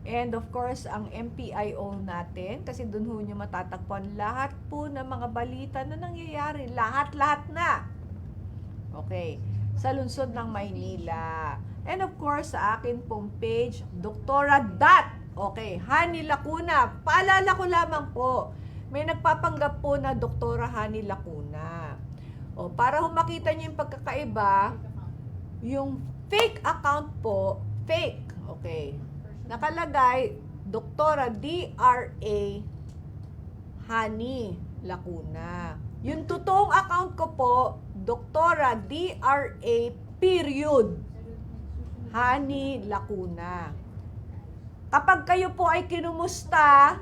And of course, ang MPIO natin, kasi doon ho nyo matatagpuan lahat po ng mga balita na nangyayari. Lahat na. Okay. Sa lungsod ng Maynila. And of course, sa akin pong page, Doktora Dat. Okay, Hani Lacuna. Paalala ko lamang po, may nagpapanggap po na Doktora Hani Lacuna. O, para makita nyo yung pagkakaiba, yung fake account po, fake. Okay. Nakalagay, Doktora D.R.A. Hani Lacuna. Yung totoong account ko po, Doktora D.R.A. period. Hani Lacuna. Kapag kayo po ay kinumusta,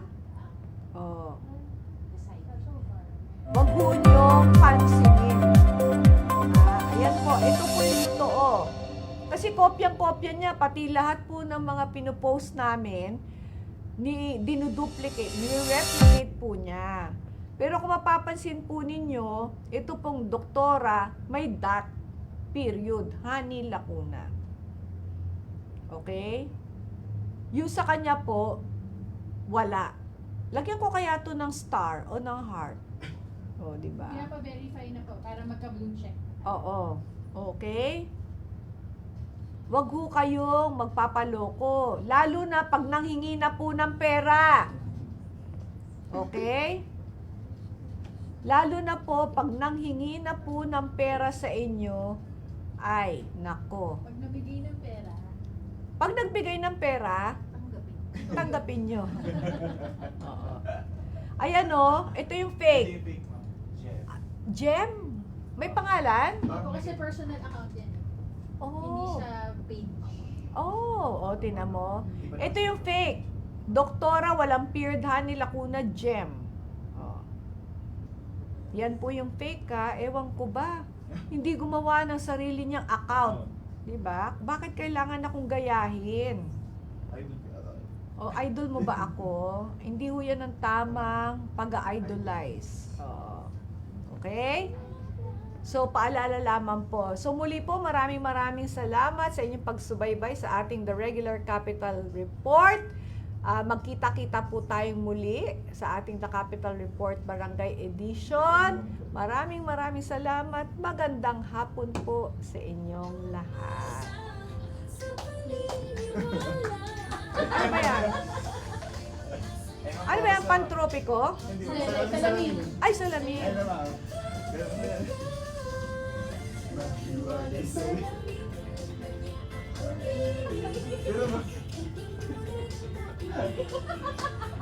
wag po niyong pansinin. Ayan po, ito po yung totoo. Kasi kopyang-kopya niya, pati lahat po ng mga pinopost namin, dinuduplicate, nire-replicate po niya. Pero kung mapapansin po ninyo, ito pong doktora, may dot, period, Hani Lacuna. Okay? Yung sa kanya po, wala. Lagyan ko kaya to ng star o ng heart. O, diba? Pinapa-verify na po para magka-blue check. Oo. Okay? Wag ho kayong magpapaloko. Lalo na pag nanghingi na po ng pera. Okay? Lalo na po pag nanghingi na po ng pera sa inyo, ay, nako. Pag nabigay ng pera, Pag nagbigay ng pera, tanggapin nyo. Oo. Ayan o, ito yung fake. Gem? May pangalan? po kasi personal account yan. Hindi Oh. siya paid. Oh, tinan mo. Ito yung fake. Doktora walang period Hani Lacuna Gem. Oh. Yan po yung fake ha. Ewan ko ba. Hindi gumawa ng sarili niyang account. Diba? Bakit kailangan akong gayahin? O, idol mo ba ako? Hindi ho yan ang tamang pag-idolize. Oh. Okay? So, paalala lamang po. So, muli po, maraming salamat sa inyong pagsubaybay sa ating The Regular Capital Report. Magkita-kita po tayong muli sa ating The Capital Report Barangay Edition. Maraming salamat. Magandang hapon po sa inyong lahat. Ano ba yan? Ano ba yan? Pantropiko? Salamin. Ay, salamin.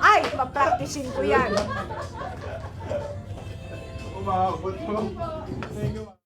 Ay, papraktisin ko yan. Umabot mo. Thank you.